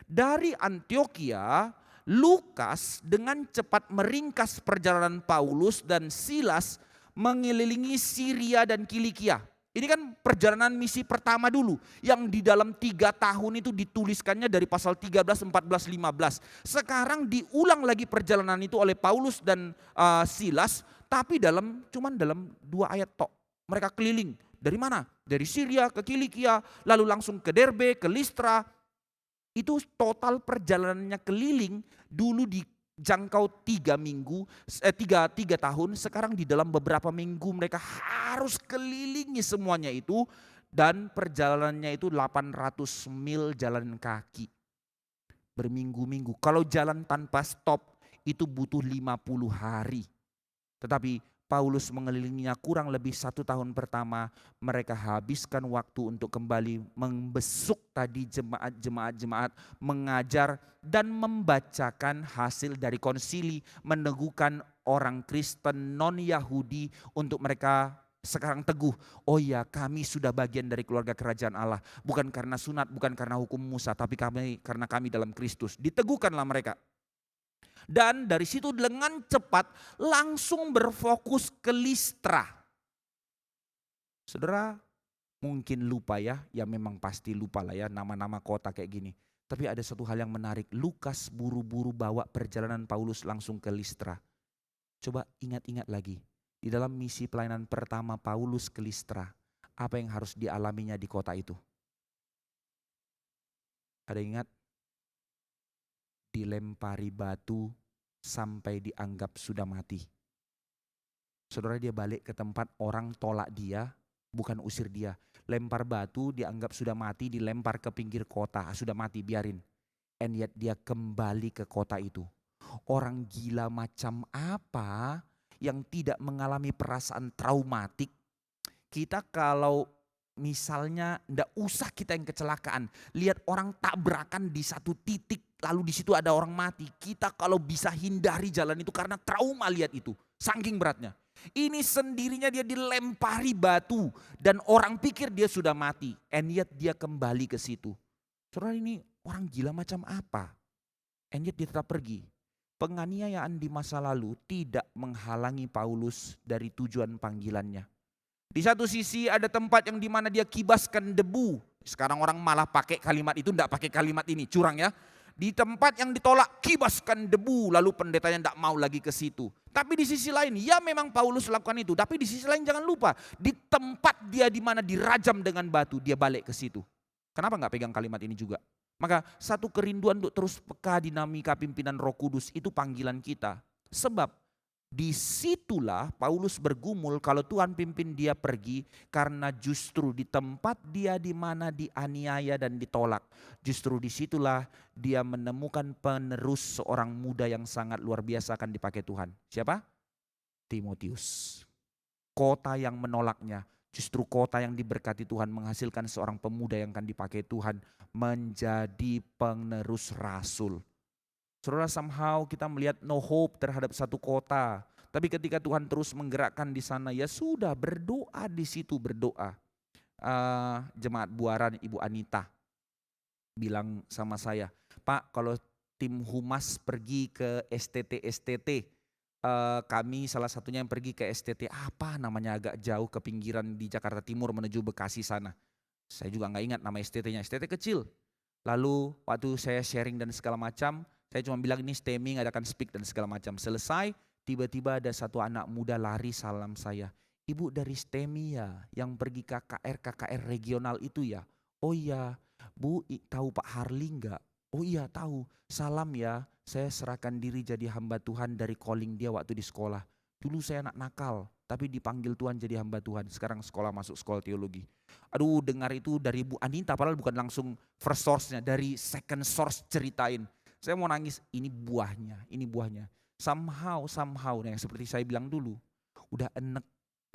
Dari Antioquia, Lukas dengan cepat meringkas perjalanan Paulus dan Silas mengelilingi Syria dan Kilikia. Ini kan perjalanan misi pertama dulu yang di dalam 3 tahun itu dituliskannya dari pasal 13, 14, 15. Sekarang diulang lagi perjalanan itu oleh Paulus dan Silas, tapi cuman dalam 2 ayat tok. Mereka keliling. Dari mana? Dari Syria ke Kilikia, lalu langsung ke Derbe, ke Listra. Itu total perjalanannya keliling dulu dijangkau 3 minggu, 3 tahun. Sekarang di dalam beberapa minggu mereka harus kelilingi semuanya itu. Dan perjalanannya itu 800 mil jalan kaki. Berminggu-minggu. Kalau jalan tanpa stop itu butuh 50 hari. Tetapi Paulus mengelilinginya kurang lebih 1 tahun pertama. Mereka habiskan waktu untuk kembali membesuk tadi jemaat-jemaat, mengajar dan membacakan hasil dari konsili, meneguhkan orang Kristen non-Yahudi untuk mereka sekarang teguh. Oh ya, kami sudah bagian dari keluarga kerajaan Allah. Bukan karena sunat, bukan karena hukum Musa, tapi karena kami dalam Kristus. Diteguhkanlah mereka. Dan dari situ dengan cepat langsung berfokus ke Listra. Saudara mungkin lupa ya memang pasti lupa lah ya nama-nama kota kayak gini. Tapi ada satu hal yang menarik, Lukas buru-buru bawa perjalanan Paulus langsung ke Listra. Coba ingat-ingat lagi, di dalam misi pelayanan pertama Paulus ke Listra, apa yang harus dialaminya di kota itu? Ada ingat? Dilempari batu sampai dianggap sudah mati. Saudara, dia balik ke tempat orang tolak dia, bukan usir dia. Lempar batu, dianggap sudah mati, dilempar ke pinggir kota, sudah mati, biarin. And yet dia kembali ke kota itu. Orang gila macam apa yang tidak mengalami perasaan traumatik? Kita kalau misalnya ndak usah kita yang kecelakaan, lihat orang tabrakan di satu titik, lalu di situ ada orang mati. Kita kalau bisa hindari jalan itu karena trauma lihat itu, saking beratnya. Ini sendirinya dia dilempari batu dan orang pikir dia sudah mati, and yet dia kembali ke situ. Saudara, ini orang gila macam apa? And yet dia tetap pergi. Penganiayaan di masa lalu tidak menghalangi Paulus dari tujuan panggilannya. Di satu sisi ada tempat yang dimana dia kibaskan debu. Sekarang orang malah pakai kalimat itu, enggak pakai kalimat ini, curang ya. Di tempat yang ditolak, kibaskan debu, lalu pendetanya enggak mau lagi ke situ. Tapi di sisi lain, ya memang Paulus lakukan itu. Tapi di sisi lain jangan lupa, di tempat dia dimana dirajam dengan batu, dia balik ke situ. Kenapa enggak pegang kalimat ini juga? Maka satu kerinduan untuk terus peka dinamika pimpinan Roh Kudus itu panggilan kita. Sebab disitulah Paulus bergumul kalau Tuhan pimpin dia pergi, karena justru di tempat dia di mana dianiaya dan ditolak, justru disitulah dia menemukan penerus seorang muda yang sangat luar biasa akan dipakai Tuhan. Siapa? Timotius. Kota yang menolaknya, justru kota yang diberkati Tuhan menghasilkan seorang pemuda yang akan dipakai Tuhan menjadi penerus rasul. Saudara, somehow kita melihat no hope terhadap satu kota. Tapi ketika Tuhan terus menggerakkan di sana, ya sudah, berdoa di situ, berdoa. Jemaat Buaran, Ibu Anita bilang sama saya, Pak, kalau tim humas pergi ke STT, kami salah satunya yang pergi ke STT, apa namanya, agak jauh ke pinggiran di Jakarta Timur menuju Bekasi sana. Saya juga gak ingat nama STT-nya, STT kecil. Lalu waktu saya sharing dan segala macam, saya cuma bilang ini stemming, adakan speak dan segala macam. Selesai, tiba-tiba ada satu anak muda lari salam saya. Ibu dari STEMI ya, yang pergi KKR regional itu ya. Oh iya, Bu, tahu Pak Harli enggak? Oh iya tahu, salam ya, saya serahkan diri jadi hamba Tuhan dari calling dia waktu di sekolah. Dulu saya anak nakal, tapi dipanggil Tuhan jadi hamba Tuhan. Sekarang masuk sekolah teologi. Aduh, dengar itu dari Bu Anita, padahal bukan langsung first source-nya, dari second source ceritain. Saya mau nangis, ini buahnya. Somehow, yang seperti saya bilang dulu, udah enek,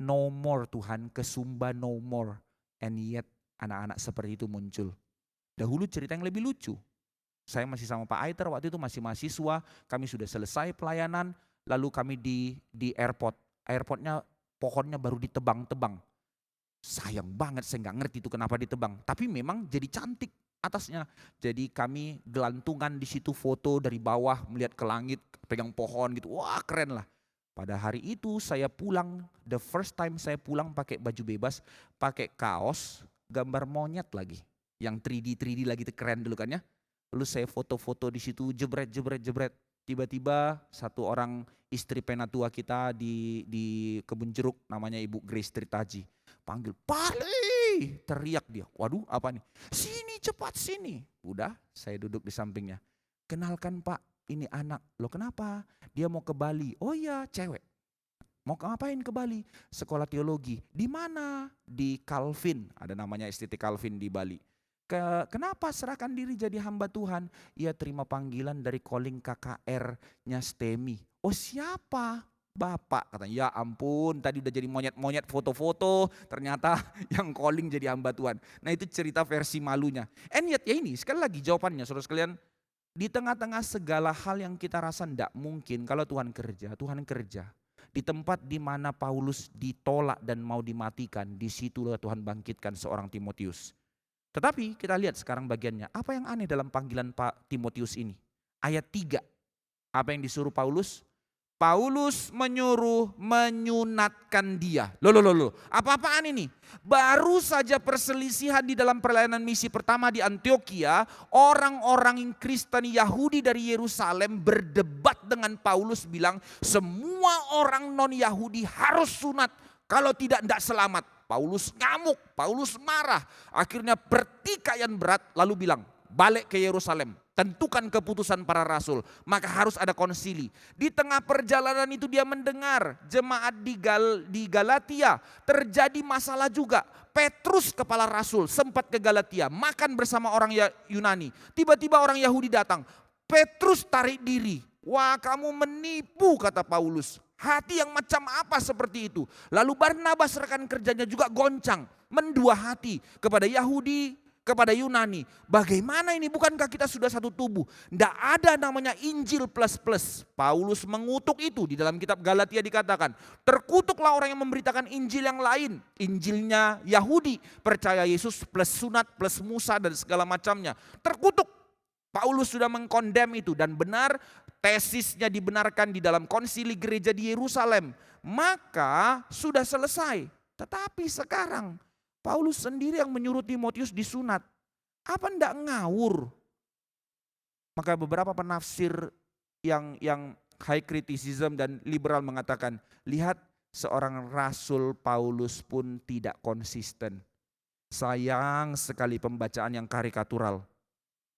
no more Tuhan, kesumba no more. And yet anak-anak seperti itu muncul. Dahulu cerita yang lebih lucu. Saya masih sama Pak Aiter, waktu itu masih mahasiswa, kami sudah selesai pelayanan, lalu kami di airport. Airportnya pohonnya baru ditebang-tebang. Sayang banget, saya nggak ngerti itu kenapa ditebang. Tapi memang jadi cantik atasnya. Jadi kami gelantungan di situ foto dari bawah, melihat ke langit, pegang pohon gitu. Wah keren lah. Pada hari itu saya pulang, the first time saya pulang pakai baju bebas, pakai kaos, gambar monyet lagi. Yang 3D lagi, itu keren dulu kan ya. Lalu saya foto-foto di situ, jebret. Tiba-tiba satu orang istri penatua kita di Kebun Jeruk, namanya Ibu Grace Tritaji. Panggil, Pali! Teriak dia. Waduh apa nih? Sini cepat sini. Udah saya duduk di sampingnya. Kenalkan Pak, ini anak. Loh kenapa? Dia mau ke Bali. Oh iya cewek. Mau ngapain ke Bali? Sekolah teologi. Di mana? Di Calvin. Ada namanya STT Calvin di Bali. Kenapa serahkan diri jadi hamba Tuhan? Ia terima panggilan dari calling KKR-nya STEMI. Oh siapa? Bapak. Katanya ya ampun tadi udah jadi monyet-monyet foto-foto. Ternyata yang calling jadi hamba Tuhan. Nah itu cerita versi malunya. And yet ya ini sekali lagi jawabannya saudara sekalian. Di tengah-tengah segala hal yang kita rasa tidak mungkin kalau Tuhan kerja. Tuhan kerja. Di tempat di mana Paulus ditolak dan mau dimatikan. Disitulah Tuhan bangkitkan seorang Timotius. Tetapi kita lihat sekarang bagiannya. Apa yang aneh dalam panggilan Pak Timotius ini? Ayat 3. Apa yang disuruh Paulus? Paulus menyuruh menyunatkan dia. Loh. Apa-apaan ini? Baru saja perselisihan di dalam pelayanan misi pertama di Antioquia. Orang-orang Kristen Yahudi dari Yerusalem berdebat dengan Paulus bilang semua orang non-Yahudi harus sunat. Kalau tidak selamat. Paulus ngamuk, Paulus marah. Akhirnya pertikaian berat lalu bilang balik ke Yerusalem. Tentukan keputusan para rasul. Maka harus ada konsili. Di tengah perjalanan itu dia mendengar jemaat di Galatia. Terjadi masalah juga. Petrus kepala rasul sempat ke Galatia. Makan bersama orang Yunani. Tiba-tiba orang Yahudi datang. Petrus tarik diri. Wah kamu menipu kata Paulus. Hati yang macam apa seperti itu. Lalu Barnabas rekan kerjanya juga goncang. Mendua hati kepada Yahudi, kepada Yunani. Bagaimana ini, bukankah kita sudah satu tubuh? Tidak ada namanya Injil plus-plus. Paulus mengutuk itu di dalam kitab Galatia dikatakan. Terkutuklah orang yang memberitakan Injil yang lain. Injilnya Yahudi. Percaya Yesus plus sunat plus Musa dan segala macamnya. Terkutuk. Paulus sudah mengkondem itu dan benar tesisnya dibenarkan di dalam konsili gereja di Yerusalem. Maka sudah selesai. Tetapi sekarang Paulus sendiri yang menyuruh Timotius disunat. Apa enggak ngawur? Maka beberapa penafsir yang high criticism dan liberal mengatakan, lihat seorang rasul Paulus pun tidak konsisten. Sayang sekali pembacaan yang karikatural.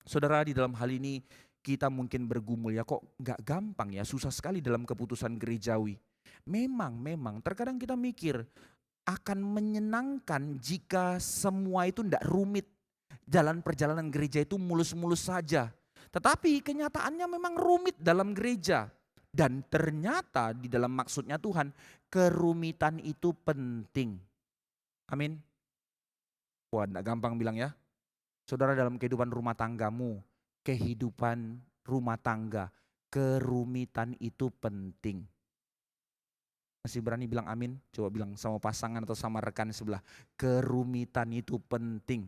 Saudara, di dalam hal ini kita mungkin bergumul ya, kok gak gampang ya, susah sekali dalam keputusan gerejawi. Memang terkadang kita mikir akan menyenangkan jika semua itu tidak rumit. Jalan perjalanan gereja itu mulus-mulus saja. Tetapi kenyataannya memang rumit dalam gereja. Dan ternyata di dalam maksudnya Tuhan, kerumitan itu penting. Amin. Wah, tidak gampang bilang ya. Saudara, dalam kehidupan rumah tanggamu, kehidupan rumah tangga, kerumitan itu penting. Masih berani bilang amin? Coba bilang sama pasangan atau sama rekan sebelah. Kerumitan itu penting.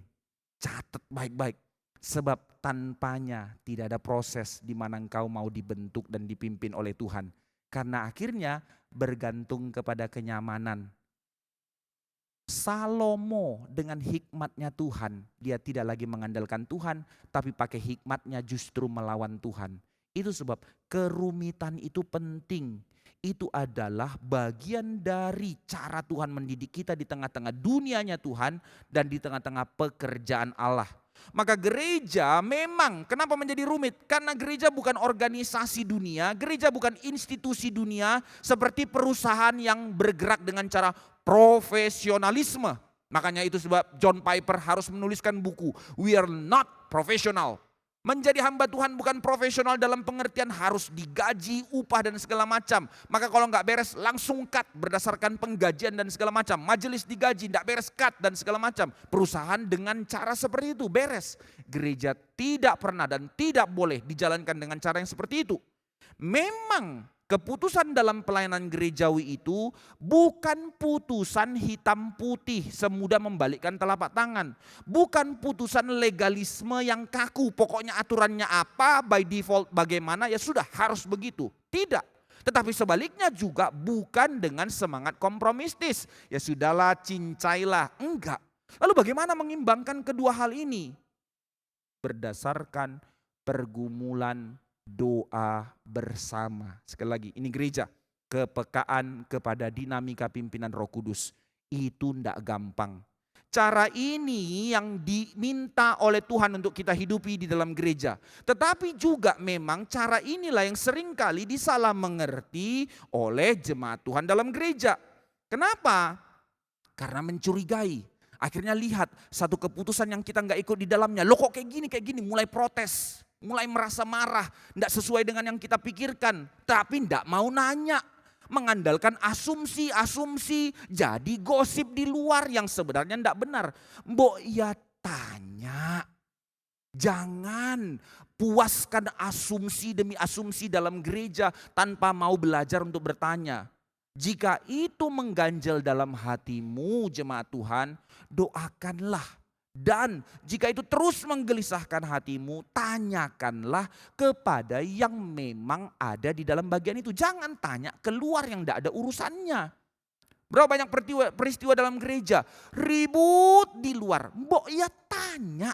Catat baik-baik. Sebab tanpanya tidak ada proses di mana engkau mau dibentuk dan dipimpin oleh Tuhan. Karena akhirnya bergantung kepada kenyamanan. Salomo dengan hikmatnya Tuhan, dia tidak lagi mengandalkan Tuhan, tapi pakai hikmatnya justru melawan Tuhan. Itu sebab kerumitan itu penting. Itu adalah bagian dari cara Tuhan mendidik kita di tengah-tengah dunianya Tuhan dan di tengah-tengah pekerjaan Allah. Maka gereja memang kenapa menjadi rumit? Karena gereja bukan organisasi dunia, gereja bukan institusi dunia seperti perusahaan yang bergerak dengan cara profesionalisme. Makanya itu sebab John Piper harus menuliskan buku We Are Not Professional. Menjadi hamba Tuhan bukan profesional dalam pengertian harus digaji, upah dan segala macam. Maka kalau nggak beres langsung cut berdasarkan penggajian dan segala macam. Majelis digaji, nggak beres cut dan segala macam. Perusahaan dengan cara seperti itu beres. Gereja tidak pernah dan tidak boleh dijalankan dengan cara yang seperti itu. Memang keputusan dalam pelayanan gerejawi itu bukan putusan hitam putih semudah membalikkan telapak tangan. Bukan putusan legalisme yang kaku, pokoknya aturannya apa, by default bagaimana, ya sudah harus begitu. Tidak. Tetapi sebaliknya juga bukan dengan semangat kompromistis. Ya sudahlah, cincailah. Enggak. Lalu bagaimana mengimbangkan kedua hal ini? Berdasarkan pergumulan doa bersama. Sekali lagi, ini gereja. Kepekaan kepada dinamika pimpinan Roh Kudus. Itu tidak gampang. Cara ini yang diminta oleh Tuhan untuk kita hidupi di dalam gereja. Tetapi juga memang cara inilah yang seringkali disalah mengerti oleh jemaat Tuhan dalam gereja. Kenapa? Karena mencurigai. Akhirnya lihat satu keputusan yang kita nggak ikut di dalamnya. Loh kok kayak gini, mulai protes. Mulai merasa marah, tidak sesuai dengan yang kita pikirkan. Tapi tidak mau nanya. Mengandalkan asumsi-asumsi. Jadi gosip di luar yang sebenarnya tidak benar. Mbok ya tanya. Jangan puaskan asumsi demi asumsi dalam gereja tanpa mau belajar untuk bertanya. Jika itu mengganjal dalam hatimu jemaat Tuhan, doakanlah. Dan jika itu terus menggelisahkan hatimu, tanyakanlah kepada yang memang ada di dalam bagian itu. Jangan tanya keluar yang tidak ada urusannya. Berapa banyak peristiwa dalam gereja, ribut di luar. Mbok ya tanya.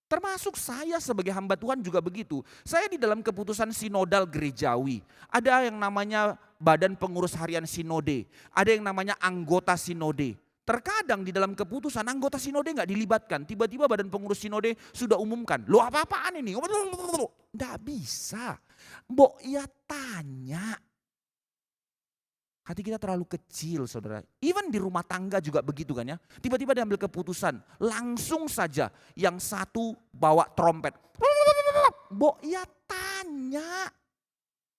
Termasuk saya sebagai hamba Tuhan juga begitu. Saya di dalam keputusan sinodal gerejawi. Ada yang namanya badan pengurus harian sinode. Ada yang namanya anggota sinode. Terkadang di dalam keputusan anggota sinode nggak dilibatkan. Tiba-tiba badan pengurus sinode sudah umumkan. Loh apa-apaan ini? Nggak bisa. Mbok ya tanya. Hati kita terlalu kecil saudara. Even di rumah tangga juga begitu kan ya. Tiba-tiba diambil keputusan. Langsung saja yang satu bawa trompet. Mbok ya tanya.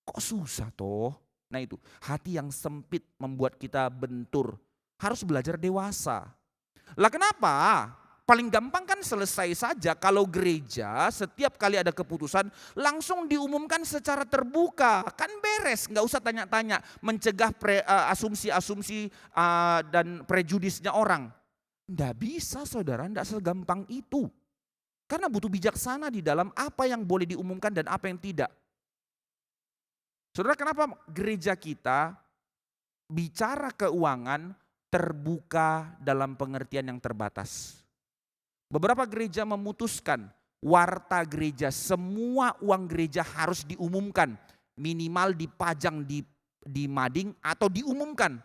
Kok susah toh? Nah itu hati yang sempit membuat kita bentur. Harus belajar dewasa. Lah kenapa? Paling gampang kan selesai saja kalau gereja setiap kali ada keputusan langsung diumumkan secara terbuka. Kan beres, nggak usah tanya-tanya, mencegah asumsi-asumsi dan prejudisnya orang. Nggak bisa saudara, nggak segampang itu. Karena butuh bijaksana di dalam apa yang boleh diumumkan dan apa yang tidak. Saudara, kenapa gereja kita bicara keuangan terbuka dalam pengertian yang terbatas? Beberapa gereja memutuskan warta gereja, semua uang gereja harus diumumkan. Minimal dipajang di mading atau diumumkan.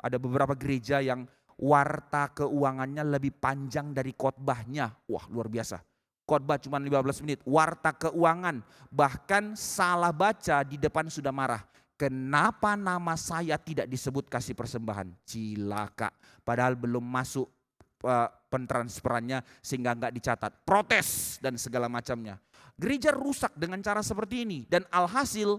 Ada beberapa gereja yang warta keuangannya lebih panjang dari khotbahnya. Wah luar biasa. Khotbah cuma 15 menit, warta keuangan. Bahkan salah baca di depan sudah marah. Kenapa nama saya tidak disebut kasih persembahan? Cilaka. Padahal belum masuk pentransferannya sehingga nggak dicatat. Protes dan segala macamnya. Gereja rusak dengan cara seperti ini. Dan alhasil,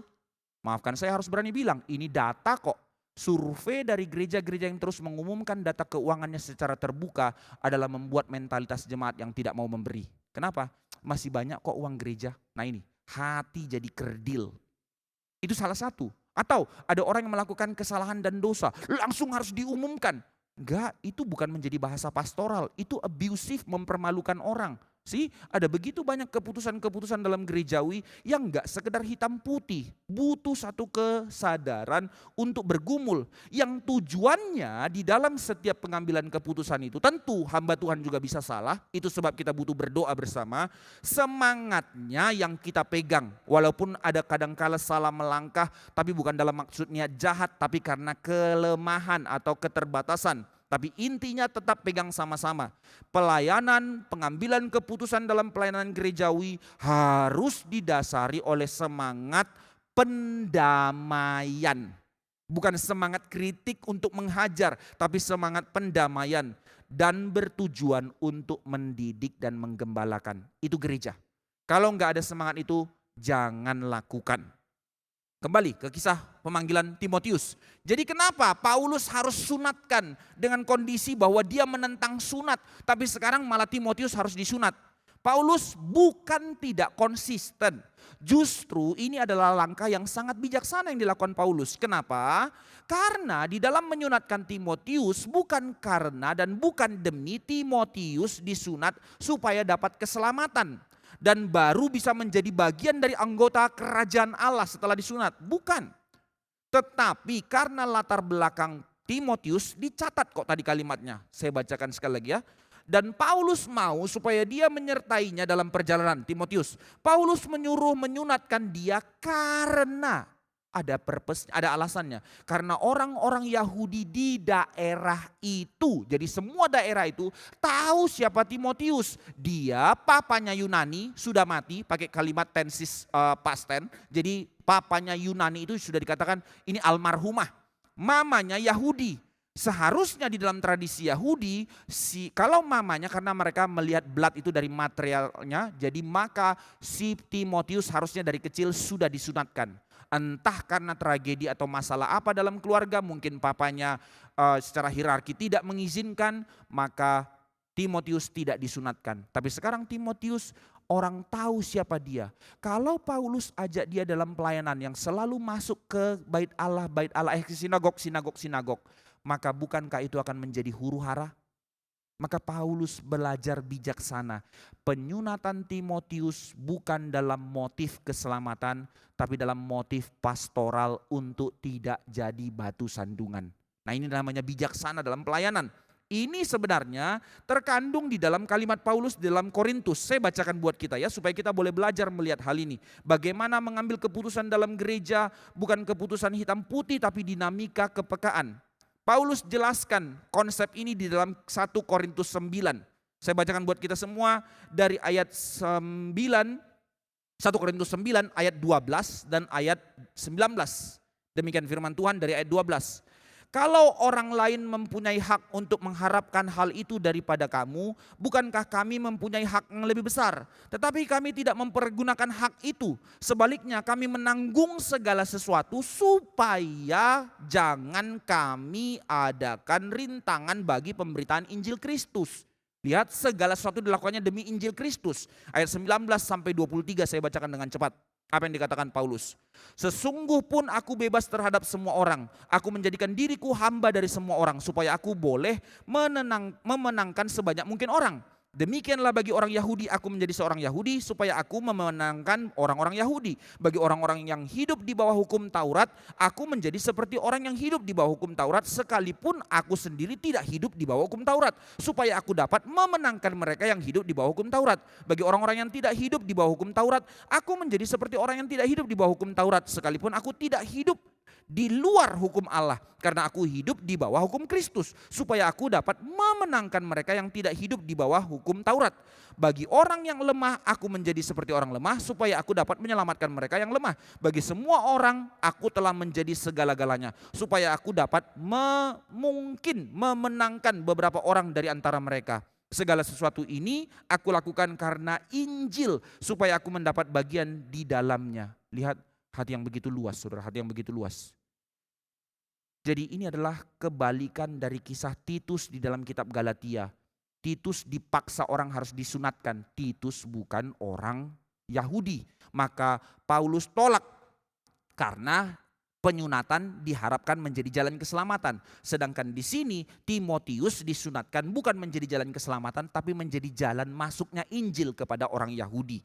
maafkan saya harus berani bilang, ini data kok. Survei dari gereja-gereja yang terus mengumumkan data keuangannya secara terbuka adalah membuat mentalitas jemaat yang tidak mau memberi. Kenapa? Masih banyak kok uang gereja. Nah ini, hati jadi kerdil. Itu salah satu. Atau ada orang yang melakukan kesalahan dan dosa, langsung harus diumumkan. Enggak, itu bukan menjadi bahasa pastoral, itu abusive, mempermalukan orang. Ada begitu banyak keputusan-keputusan dalam gerejawi yang enggak sekedar hitam putih. Butuh satu kesadaran untuk bergumul. Yang tujuannya di dalam setiap pengambilan keputusan itu, tentu hamba Tuhan juga bisa salah. Itu sebab kita butuh berdoa bersama. Semangatnya yang kita pegang. Walaupun ada kadangkala salah melangkah, tapi bukan dalam maksudnya jahat, tapi karena kelemahan atau keterbatasan. Tapi intinya tetap pegang sama-sama. Pelayanan, pengambilan keputusan dalam pelayanan gerejawi harus didasari oleh semangat pendamaian. Bukan semangat kritik untuk menghajar, tapi semangat pendamaian. Dan bertujuan untuk mendidik dan menggembalakan. Itu gereja. Kalau nggak ada semangat itu, jangan lakukan. Kembali ke kisah pemanggilan Timotius. Jadi kenapa Paulus harus sunatkan dengan kondisi bahwa dia menentang sunat, tapi sekarang malah Timotius harus disunat. Paulus bukan tidak konsisten. Justru ini adalah langkah yang sangat bijaksana yang dilakukan Paulus. Kenapa? Karena di dalam menyunatkan Timotius bukan karena dan bukan demi Timotius disunat supaya dapat keselamatan dan baru bisa menjadi bagian dari anggota kerajaan Allah setelah disunat. Bukan. Tetapi karena latar belakang Timotius, dicatat kok tadi kalimatnya. Saya bacakan sekali lagi ya. Dan Paulus mau supaya dia menyertainya dalam perjalanan Timotius. Paulus menyuruh menyunatkan dia karena ada purpose, ada alasannya. Karena orang-orang Yahudi di daerah itu, jadi semua daerah itu tahu siapa Timotius. Dia papanya Yunani, sudah mati, pakai kalimat tensis past tense. Jadi papanya Yunani itu sudah dikatakan ini almarhumah. Mamanya Yahudi. Seharusnya di dalam tradisi Yahudi, kalau mamanya, karena mereka melihat blood itu dari materialnya, jadi maka si Timotius harusnya dari kecil sudah disunatkan. Entah karena tragedi atau masalah apa dalam keluarga, mungkin papanya secara hierarki tidak mengizinkan, maka Timotius tidak disunatkan. Tapi sekarang Timotius, orang tahu siapa dia. Kalau Paulus ajak dia dalam pelayanan yang selalu masuk ke bait Allah, ke sinagog, maka bukankah itu akan menjadi huru-hara? Maka Paulus belajar bijaksana. Penyunatan Timotius bukan dalam motif keselamatan, tapi dalam motif pastoral untuk tidak jadi batu sandungan. Nah, ini namanya bijaksana dalam pelayanan. Ini sebenarnya terkandung di dalam kalimat Paulus dalam Korintus. Saya bacakan buat kita ya, supaya kita boleh belajar melihat hal ini. Bagaimana mengambil keputusan dalam gereja, bukan keputusan hitam putih, tapi dinamika kepekaan. Paulus jelaskan konsep ini di dalam 1 Korintus 9. Saya bacakan buat kita semua dari ayat 9, 1 Korintus 9 ayat 12 dan ayat 19. Demikian firman Tuhan dari ayat 12. Kalau orang lain mempunyai hak untuk mengharapkan hal itu daripada kamu, bukankah kami mempunyai hak yang lebih besar? Tetapi kami tidak mempergunakan hak itu. Sebaliknya kami menanggung segala sesuatu supaya jangan kami adakan rintangan bagi pemberitaan Injil Kristus. Lihat, segala sesuatu dilakukannya demi Injil Kristus. Ayat 19 sampai 23 saya bacakan dengan cepat. Apa yang dikatakan Paulus? Sesungguh pun aku bebas terhadap semua orang. Aku menjadikan diriku hamba dari semua orang supaya aku boleh memenangkan sebanyak mungkin orang. Demikianlah bagi orang Yahudi, aku menjadi seorang Yahudi supaya aku memenangkan orang-orang Yahudi. Bagi orang-orang yang hidup di bawah hukum Taurat, aku menjadi seperti orang yang hidup di bawah hukum Taurat, sekalipun aku sendiri tidak hidup di bawah hukum Taurat, supaya aku dapat memenangkan mereka yang hidup di bawah hukum Taurat. Bagi orang-orang yang tidak hidup di bawah hukum Taurat, aku menjadi seperti orang yang tidak hidup di bawah hukum Taurat, sekalipun aku tidak hidup di luar hukum Allah, karena aku hidup di bawah hukum Kristus, supaya aku dapat memenangkan mereka yang tidak hidup di bawah hukum Taurat. Bagi orang yang lemah, aku menjadi seperti orang lemah, supaya aku dapat menyelamatkan mereka yang lemah. Bagi semua orang, aku telah menjadi segala-galanya, supaya aku dapat mungkin memenangkan beberapa orang dari antara mereka. Segala sesuatu ini aku lakukan karena Injil, supaya aku mendapat bagian di dalamnya. Lihat, hati yang begitu luas, saudara, hati yang begitu luas. Jadi ini adalah kebalikan dari kisah Titus di dalam kitab Galatia. Titus dipaksa orang harus disunatkan. Titus bukan orang Yahudi. Maka Paulus tolak karena penyunatan diharapkan menjadi jalan keselamatan. Sedangkan di sini Timotius disunatkan bukan menjadi jalan keselamatan, tapi menjadi jalan masuknya Injil kepada orang Yahudi.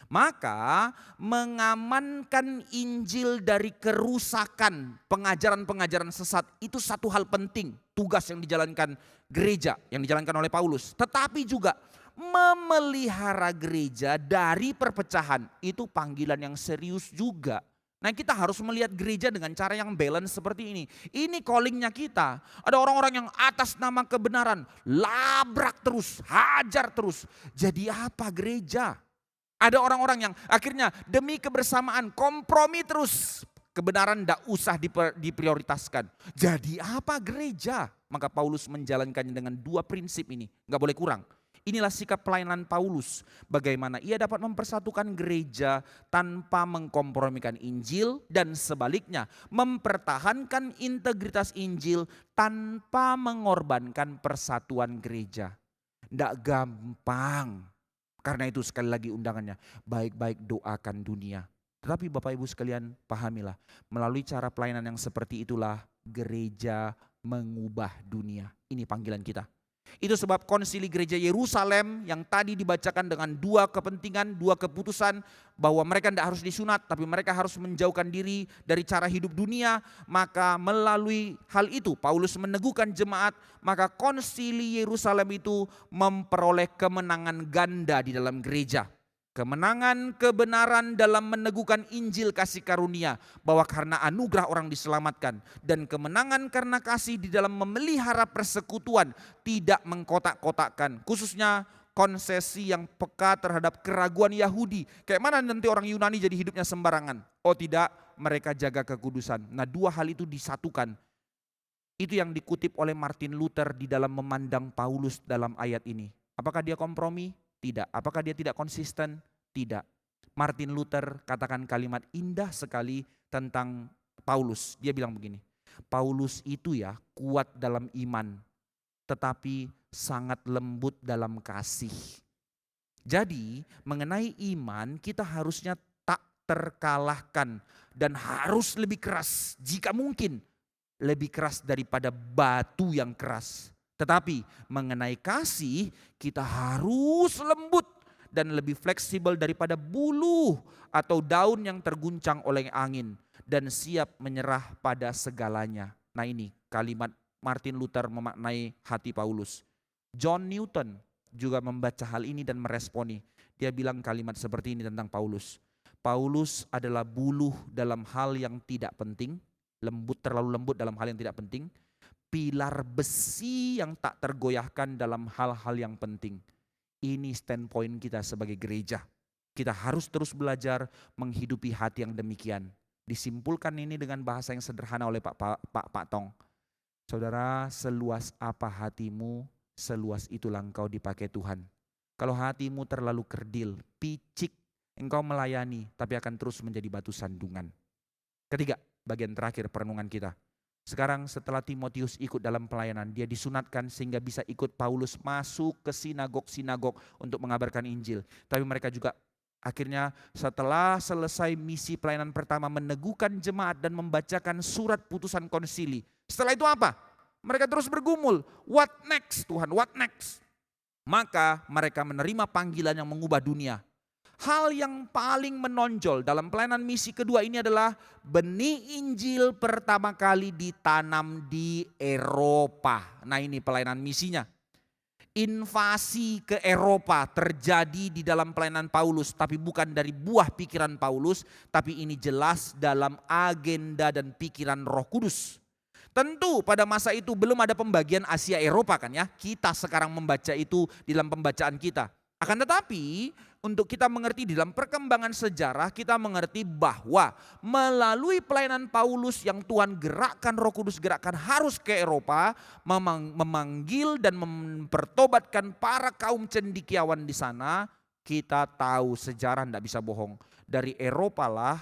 Maka mengamankan Injil dari kerusakan pengajaran-pengajaran sesat itu satu hal penting, tugas yang dijalankan gereja, yang dijalankan oleh Paulus. Tetapi juga memelihara gereja dari perpecahan, itu panggilan yang serius juga. Nah, kita harus melihat gereja dengan cara yang balance seperti ini. Ini callingnya kita. Ada orang-orang yang atas nama kebenaran labrak terus, hajar terus. Jadi apa gereja? Ada orang-orang yang akhirnya demi kebersamaan kompromi terus. Kebenaran tidak usah diprioritaskan. Jadi apa gereja? Maka Paulus menjalankannya dengan dua prinsip ini. Gak boleh kurang. Inilah sikap pelayanan Paulus. Bagaimana ia dapat mempersatukan gereja tanpa mengkompromikan Injil, dan sebaliknya mempertahankan integritas Injil tanpa mengorbankan persatuan gereja. Tidak gampang. Karena itu sekali lagi undangannya, baik-baik doakan dunia. Tetapi Bapak Ibu sekalian pahamilah, melalui cara pelayanan yang seperti itulah gereja mengubah dunia. Ini panggilan kita. Itu sebab konsili gereja Yerusalem yang tadi dibacakan dengan dua kepentingan, dua keputusan, bahwa mereka tidak harus disunat tapi mereka harus menjauhkan diri dari cara hidup dunia. Maka melalui hal itu Paulus meneguhkan jemaat, maka konsili Yerusalem itu memperoleh kemenangan ganda di dalam gereja. Kemenangan kebenaran dalam meneguhkan Injil kasih karunia, bahwa karena anugerah orang diselamatkan, dan kemenangan karena kasih di dalam memelihara persekutuan, tidak mengkotak-kotakkan, khususnya konsesi yang peka terhadap keraguan Yahudi. Kayak mana nanti orang Yunani jadi hidupnya sembarangan? Oh tidak, mereka jaga kekudusan. Nah, dua hal itu disatukan. Itu yang dikutip oleh Martin Luther di dalam memandang Paulus dalam ayat ini. Apakah dia kompromi? Tidak. Apakah dia tidak konsisten? Tidak. Martin Luther katakan kalimat indah sekali tentang Paulus. Dia bilang begini, Paulus itu ya kuat dalam iman, tetapi sangat lembut dalam kasih. Jadi mengenai iman kita harusnya tak terkalahkan dan harus lebih keras jika mungkin. Lebih keras daripada batu yang keras. Tetapi mengenai kasih kita harus lembut dan lebih fleksibel daripada buluh atau daun yang terguncang oleh angin, dan siap menyerah pada segalanya. Nah, ini kalimat Martin Luther memaknai hati Paulus. John Newton juga membaca hal ini dan meresponi. Dia bilang kalimat seperti ini tentang Paulus. Paulus adalah buluh dalam hal yang tidak penting, terlalu lembut dalam hal yang tidak penting, pilar besi yang tak tergoyahkan dalam hal-hal yang penting. Ini standpoint kita sebagai gereja. Kita harus terus belajar menghidupi hati yang demikian. Disimpulkan ini dengan bahasa yang sederhana oleh Pak Tong. Saudara, seluas apa hatimu, seluas itulah engkau dipakai Tuhan. Kalau hatimu terlalu kerdil, picik, engkau melayani tapi akan terus menjadi batu sandungan. Ketiga, bagian terakhir perenungan kita. Sekarang setelah Timotius ikut dalam pelayanan, dia disunatkan sehingga bisa ikut Paulus masuk ke sinagog-sinagog untuk mengabarkan Injil. Tapi mereka juga akhirnya setelah selesai misi pelayanan pertama meneguhkan jemaat dan membacakan surat putusan konsili. Setelah itu apa? Mereka terus bergumul, what next Tuhan, what next? Maka mereka menerima panggilan yang mengubah dunia. Hal yang paling menonjol dalam pelayanan misi kedua ini adalah benih Injil pertama kali ditanam di Eropa. Nah, ini pelayanan misinya. Invasi ke Eropa terjadi di dalam pelayanan Paulus, tapi bukan dari buah pikiran Paulus, tapi ini jelas dalam agenda dan pikiran Roh Kudus. Tentu pada masa itu belum ada pembagian Asia Eropa kan ya. Kita sekarang membaca itu di dalam pembacaan kita. Akan tetapi untuk kita mengerti di dalam perkembangan sejarah, kita mengerti bahwa melalui pelayanan Paulus yang Tuhan gerakkan, Roh Kudus gerakkan harus ke Eropa, memanggil dan mempertobatkan para kaum cendekiawan di sana. Kita tahu sejarah tidak bisa bohong. Dari Eropa lah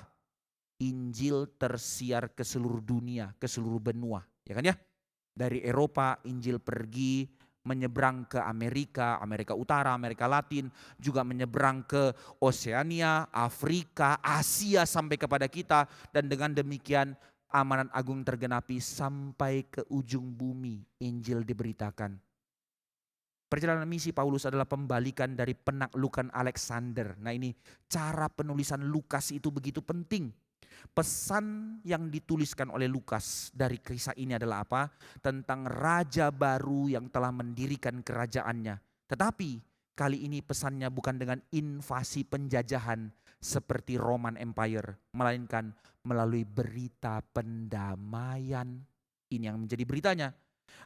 Injil tersiar ke seluruh dunia, ke seluruh benua, ya kan ya? Dari Eropa Injil pergi menyeberang ke Amerika, Amerika Utara, Amerika Latin, juga menyeberang ke Oseania, Afrika, Asia sampai kepada kita, dan dengan demikian amanat agung tergenapi sampai ke ujung bumi Injil diberitakan. Perjalanan misi Paulus adalah pembalikan dari penaklukan Alexander. Nah, ini cara penulisan Lukas itu begitu penting. Pesan yang dituliskan oleh Lukas dari kisah ini adalah apa? Tentang raja baru yang telah mendirikan kerajaannya. Tetapi kali ini pesannya bukan dengan invasi penjajahan seperti Roman Empire, melainkan melalui berita pendamaian. Ini yang menjadi beritanya.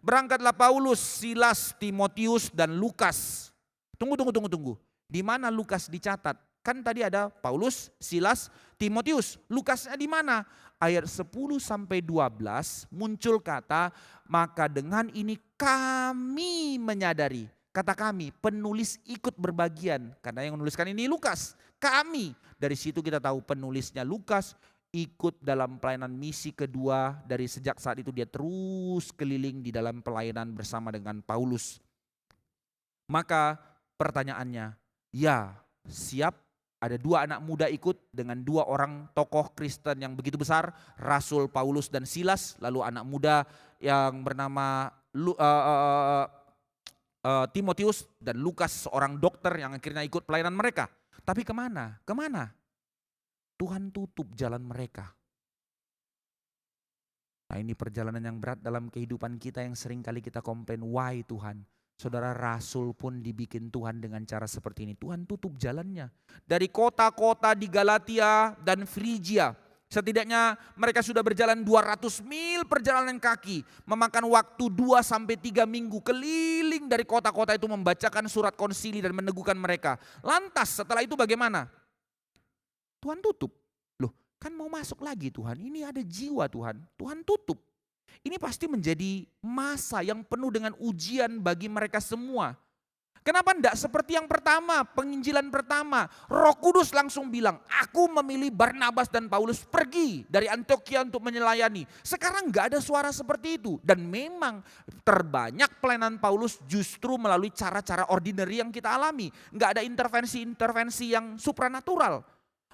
Berangkatlah Paulus, Silas, Timotius dan Lukas. Tunggu. Di mana Lukas dicatat? Kan tadi ada Paulus, Silas, Timotius. Lukasnya di mana? Ayat 10 sampai 12 muncul kata, maka dengan ini kami menyadari. kata kami, penulis ikut berbagian. Karena yang menuliskan ini Lukas, kami. Dari situ kita tahu penulisnya Lukas ikut dalam pelayanan misi kedua. Dari sejak saat itu dia terus keliling di dalam pelayanan bersama dengan Paulus. Maka pertanyaannya, ya siap, ada 2 anak muda ikut dengan 2 orang tokoh Kristen yang begitu besar, Rasul Paulus dan Silas, lalu anak muda yang bernama Timotius dan Lukas, seorang dokter yang akhirnya ikut pelayanan mereka. Tapi kemana? Kemana? Tuhan tutup jalan mereka. Nah, ini perjalanan yang berat dalam kehidupan kita yang sering kali kita komplain, why Tuhan? Saudara, rasul pun dibikin Tuhan dengan cara seperti ini. Tuhan tutup jalannya. Dari kota-kota di Galatia dan Frigia. Setidaknya mereka sudah berjalan 200 mil perjalanan kaki. Memakan waktu 2-3 minggu keliling dari kota-kota itu membacakan surat konsili dan meneguhkan mereka. Lantas setelah itu bagaimana? Tuhan tutup. Loh, kan mau masuk lagi Tuhan. Ini ada jiwa Tuhan. Tuhan tutup. Ini pasti menjadi masa yang penuh dengan ujian bagi mereka semua. Kenapa enggak seperti yang pertama, penginjilan pertama. Roh Kudus langsung bilang, aku memilih Barnabas dan Paulus pergi dari Antioquia untuk menyellayani. Sekarang enggak ada suara seperti itu. Dan memang terbanyak pelayanan Paulus justru melalui cara-cara ordinary yang kita alami. Enggak ada intervensi-intervensi yang supranatural.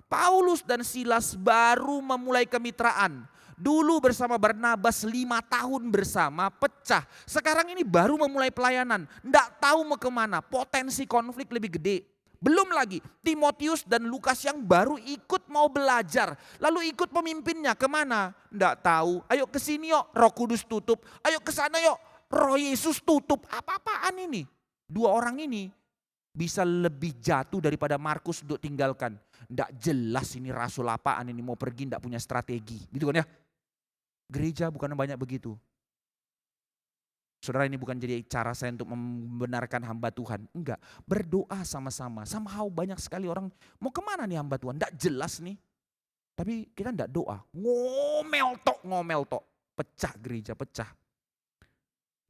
Paulus dan Silas baru memulai kemitraan. Dulu bersama Barnabas 5 tahun bersama, pecah. Sekarang ini baru memulai pelayanan. Nggak tahu mau kemana, potensi konflik lebih gede. Belum lagi Timotius dan Lukas yang baru ikut mau belajar. Lalu ikut pemimpinnya kemana? Nggak tahu. Ayo ke sini yuk, Roh Kudus tutup. Ayo ke sana yuk, Roh Yesus tutup. Apa-apaan ini? 2 orang ini bisa lebih jatuh daripada Markus untuk tinggalkan. Nggak jelas ini rasul apaan ini, mau pergi nggak punya strategi. Gitu kan ya. Gereja bukan banyak begitu. Saudara, ini bukan jadi cara saya untuk membenarkan hamba Tuhan. Enggak, berdoa sama-sama. Somehow banyak sekali orang, mau kemana nih hamba Tuhan? Enggak jelas nih. Tapi kita enggak doa. Ngomel tok. Pecah gereja, pecah.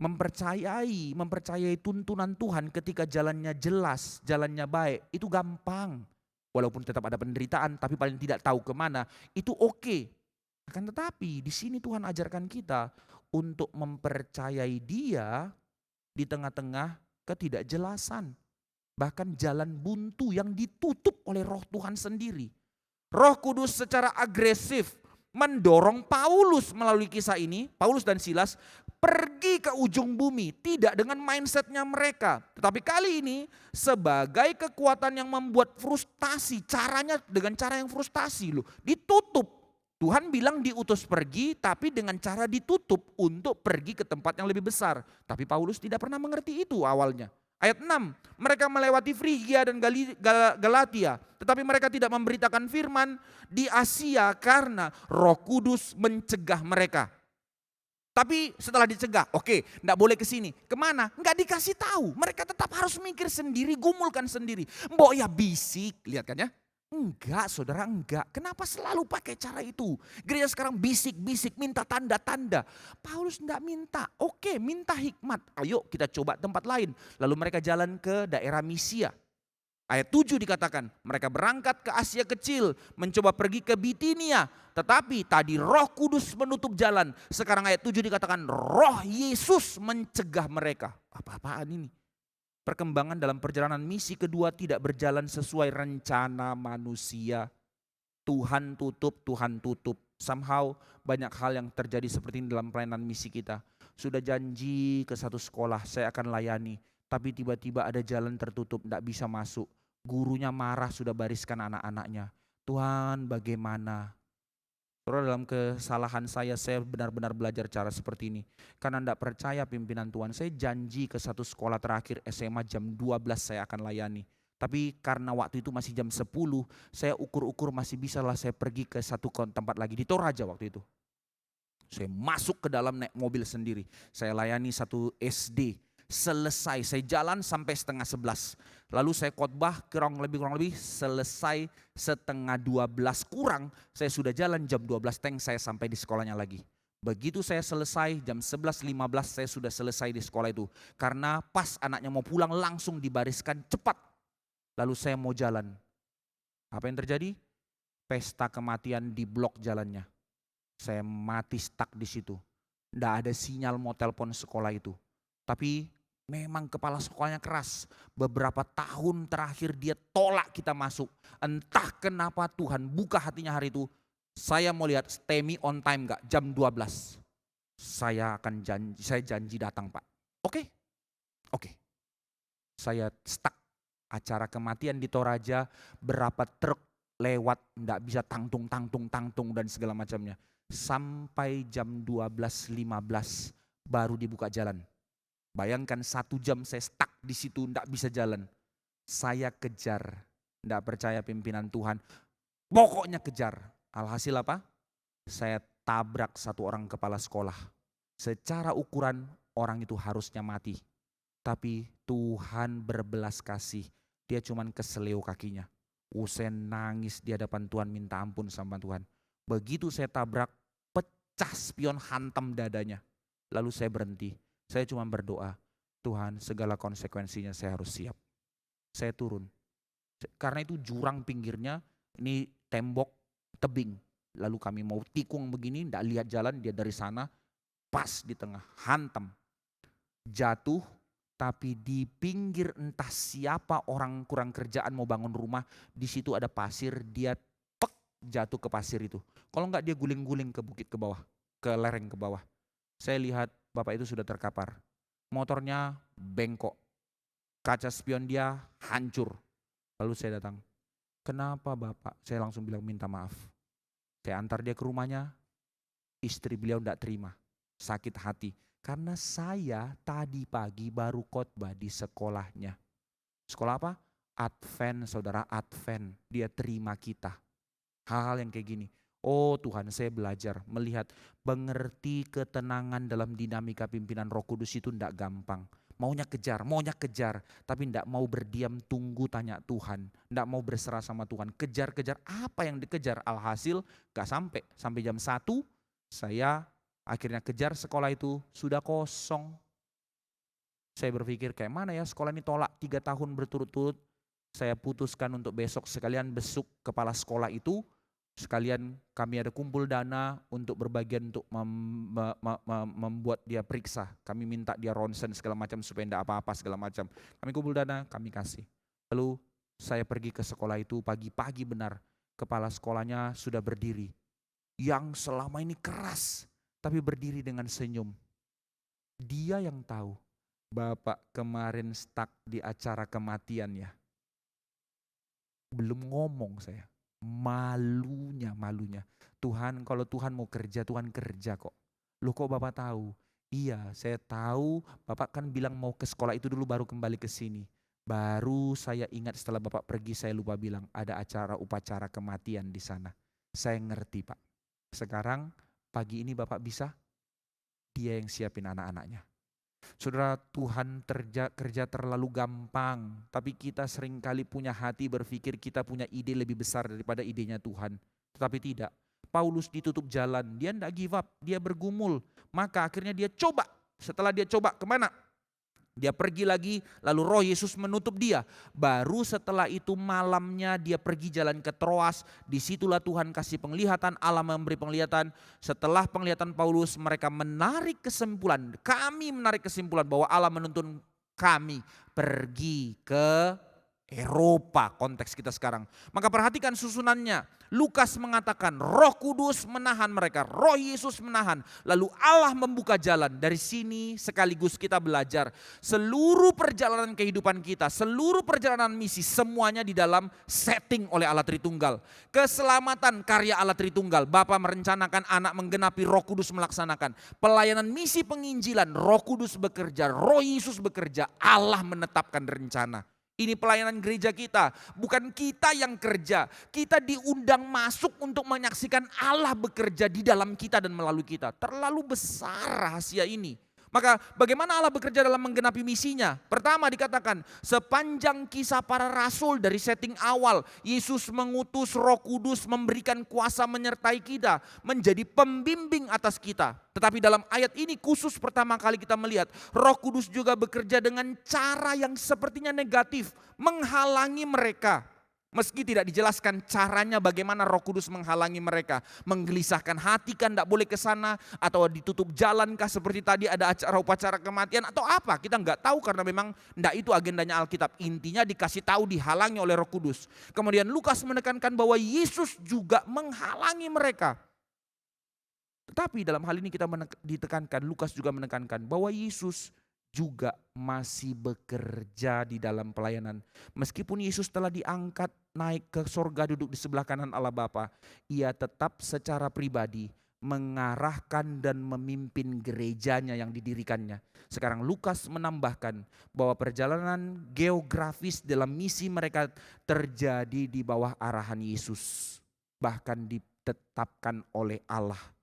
Mempercayai tuntunan Tuhan ketika jalannya jelas, jalannya baik. Itu gampang. Walaupun tetap ada penderitaan, tapi paling tidak tahu kemana. Itu oke. Akan tetapi di sini Tuhan ajarkan kita untuk mempercayai Dia di tengah-tengah ketidakjelasan. Bahkan jalan buntu yang ditutup oleh Roh Tuhan sendiri. Roh Kudus secara agresif mendorong Paulus melalui kisah ini, Paulus dan Silas pergi ke ujung bumi. Tidak dengan mindsetnya mereka. Tetapi kali ini sebagai kekuatan yang membuat frustasi. Caranya dengan cara yang frustasi loh. Ditutup. Tuhan bilang diutus pergi, tapi dengan cara ditutup untuk pergi ke tempat yang lebih besar. Tapi Paulus tidak pernah mengerti itu awalnya. Ayat 6, mereka melewati Frigia dan Galatia, tetapi mereka tidak memberitakan firman di Asia karena Roh Kudus mencegah mereka. Tapi setelah dicegah, oke, enggak boleh ke sini. Kemana? Enggak dikasih tahu. Mereka tetap harus mikir sendiri, gumulkan sendiri. Mbok ya bisik, lihat kan ya? Enggak, saudara, enggak. Kenapa selalu pakai cara itu? Gereja sekarang bisik-bisik, minta tanda-tanda. Paulus enggak minta. Oke, minta hikmat. Ayo kita coba tempat lain. Lalu mereka jalan ke daerah Misia. Ayat 7 dikatakan, mereka berangkat ke Asia Kecil, mencoba pergi ke Bitinia. Tetapi tadi Roh Kudus menutup jalan. Sekarang ayat 7 dikatakan, Roh Yesus mencegah mereka. Apa-apaan ini? Perkembangan dalam perjalanan misi kedua tidak berjalan sesuai rencana manusia. Tuhan tutup. Somehow banyak hal yang terjadi seperti ini dalam pelayanan misi kita. Sudah janji ke satu sekolah, saya akan layani. Tapi tiba-tiba ada jalan tertutup, tidak bisa masuk. Gurunya marah, sudah bariskan anak-anaknya. Tuhan bagaimana? Saudara, dalam kesalahan saya benar-benar belajar cara seperti ini. Karena tidak percaya pimpinan Tuhan. Saya janji ke satu sekolah terakhir SMA jam 12 saya akan layani. Tapi karena waktu itu masih jam 10, saya ukur-ukur masih bisa lah saya pergi ke satu tempat lagi. Di Toraja waktu itu. Saya masuk ke dalam naik mobil sendiri. Saya layani satu SD. Selesai, saya jalan sampai 10:30. Lalu saya khotbah kurang lebih selesai 11:30 kurang. Saya sudah jalan jam 12 saya sampai di sekolahnya lagi. Begitu saya selesai, jam 11.15 saya sudah selesai di sekolah itu. Karena pas anaknya mau pulang langsung dibariskan cepat. Lalu saya mau jalan. Apa yang terjadi? Pesta kematian di blok jalannya. Saya mati stuck di situ. Nggak ada sinyal mau telepon sekolah itu. Tapi memang kepala sekolahnya keras. Beberapa tahun terakhir dia tolak kita masuk. Entah kenapa Tuhan buka hatinya hari itu. Saya mau lihat STEMI on time gak? Jam 12. Saya janji datang Pak. Oke. Saya stuck. Acara kematian di Toraja, berapa truk lewat, gak bisa tangtung dan segala macamnya. Sampai jam 12.15 baru dibuka jalan. Bayangkan 1 jam saya stuck di situ, gak bisa jalan. Saya kejar, gak percaya pimpinan Tuhan. Pokoknya kejar. Alhasil apa? Saya tabrak 1 orang kepala sekolah. Secara ukuran orang itu harusnya mati. Tapi Tuhan berbelas kasih. Dia cuman keseleo kakinya. Saya nangis di hadapan Tuhan, minta ampun sama Tuhan. Begitu saya tabrak, pecah spion, hantam dadanya. Lalu saya berhenti. Saya cuma berdoa, Tuhan segala konsekuensinya saya harus siap. Saya turun. Karena itu jurang pinggirnya, ini tembok tebing. Lalu kami mau tikung begini, tidak lihat jalan, dia dari sana pas di tengah, hantam. Jatuh, tapi di pinggir entah siapa orang kurang kerjaan mau bangun rumah, di situ ada pasir, dia jatuh ke pasir itu. Kalau enggak dia guling-guling ke bukit ke bawah, ke lereng ke bawah. Saya lihat bapak itu sudah terkapar. Motornya bengkok. Kaca spion dia hancur. Lalu saya datang. Kenapa Bapak? Saya langsung bilang minta maaf. Saya antar dia ke rumahnya. Istri beliau tidak terima. Sakit hati. Karena saya tadi pagi baru khotbah di sekolahnya. Sekolah apa? Advent, saudara, Advent. Dia terima kita. Hal-hal yang kayak gini. Oh Tuhan, saya belajar melihat, mengerti ketenangan dalam dinamika pimpinan Roh Kudus itu tidak gampang. Maunya kejar, tapi tidak mau berdiam, tunggu tanya Tuhan. Tidak mau berserah sama Tuhan, kejar-kejar apa yang dikejar. Alhasil gak sampai jam 1 saya akhirnya kejar sekolah itu sudah kosong. Saya berpikir kayak mana ya sekolah ini tolak 3 tahun berturut-turut. Saya putuskan untuk besok sekalian besuk kepala sekolah itu. Sekalian kami ada kumpul dana untuk berbagian untuk membuat dia periksa. Kami minta dia ronsen segala macam supaya tidak apa-apa segala macam. Kami kumpul dana, kami kasih. Lalu saya pergi ke sekolah itu pagi-pagi benar. Kepala sekolahnya sudah berdiri. Yang selama ini keras tapi berdiri dengan senyum. Dia yang tahu, Bapak kemarin stuck di acara kematiannya. Belum ngomong saya. Malunya. Tuhan, kalau Tuhan mau kerja, Tuhan kerja kok. Loh kok Bapak tahu? Iya, saya tahu Bapak kan bilang mau ke sekolah itu dulu baru kembali ke sini. Baru saya ingat setelah Bapak pergi, saya lupa bilang ada upacara kematian di sana. Saya ngerti Pak. Sekarang pagi ini Bapak bisa, dia yang siapin anak-anaknya. Saudara, Tuhan kerja terlalu gampang, tapi kita seringkali punya hati berpikir kita punya ide lebih besar daripada idenya Tuhan. Tetapi tidak. Paulus ditutup jalan, dia tidak give up, dia bergumul. Maka akhirnya dia coba. Setelah dia coba kemana? Dia pergi lagi, lalu Roh Yesus menutup dia. Baru setelah itu malamnya dia pergi jalan ke Troas. Disitulah Tuhan kasih penglihatan, Allah memberi penglihatan. Setelah penglihatan Paulus, mereka menarik kesimpulan. Kami menarik kesimpulan bahwa Allah menuntun kami pergi ke Eropa, konteks kita sekarang. Maka perhatikan susunannya. Lukas mengatakan Roh Kudus menahan mereka, Roh Yesus menahan. Lalu Allah membuka jalan. Dari sini sekaligus kita belajar seluruh perjalanan kehidupan kita, seluruh perjalanan misi, semuanya di dalam setting oleh Allah Tritunggal. Keselamatan karya Allah Tritunggal. Bapa merencanakan, Anak menggenapi, Roh Kudus melaksanakan. Pelayanan misi penginjilan, Roh Kudus bekerja, Roh Yesus bekerja, Allah menetapkan rencana. Ini pelayanan gereja kita, bukan kita yang kerja. Kita diundang masuk untuk menyaksikan Allah bekerja di dalam kita dan melalui kita. Terlalu besar rahasia ini. Maka bagaimana Allah bekerja dalam menggenapi misinya? Pertama dikatakan, sepanjang kisah para rasul dari setting awal, Yesus mengutus Roh Kudus memberikan kuasa menyertai kita, menjadi pembimbing atas kita. Tetapi dalam ayat ini khusus pertama kali kita melihat, Roh Kudus juga bekerja dengan cara yang sepertinya negatif, menghalangi mereka. Meski tidak dijelaskan caranya bagaimana Roh Kudus menghalangi mereka. Menggelisahkan hati kan tidak boleh ke sana. Atau ditutup jalan kah seperti tadi ada acara upacara kematian. Atau apa kita nggak tahu karena memang tidak itu agendanya Alkitab. Intinya dikasih tahu dihalangi oleh Roh Kudus. Kemudian Lukas menekankan bahwa Yesus juga menghalangi mereka. Tetapi dalam hal ini kita ditekankan, Lukas juga menekankan bahwa Yesus juga masih bekerja di dalam pelayanan. Meskipun Yesus telah diangkat naik ke sorga duduk di sebelah kanan Allah Bapa, ia tetap secara pribadi mengarahkan dan memimpin gerejanya yang didirikannya. Sekarang Lukas menambahkan bahwa perjalanan geografis dalam misi mereka terjadi di bawah arahan Yesus. Bahkan ditetapkan oleh Allah.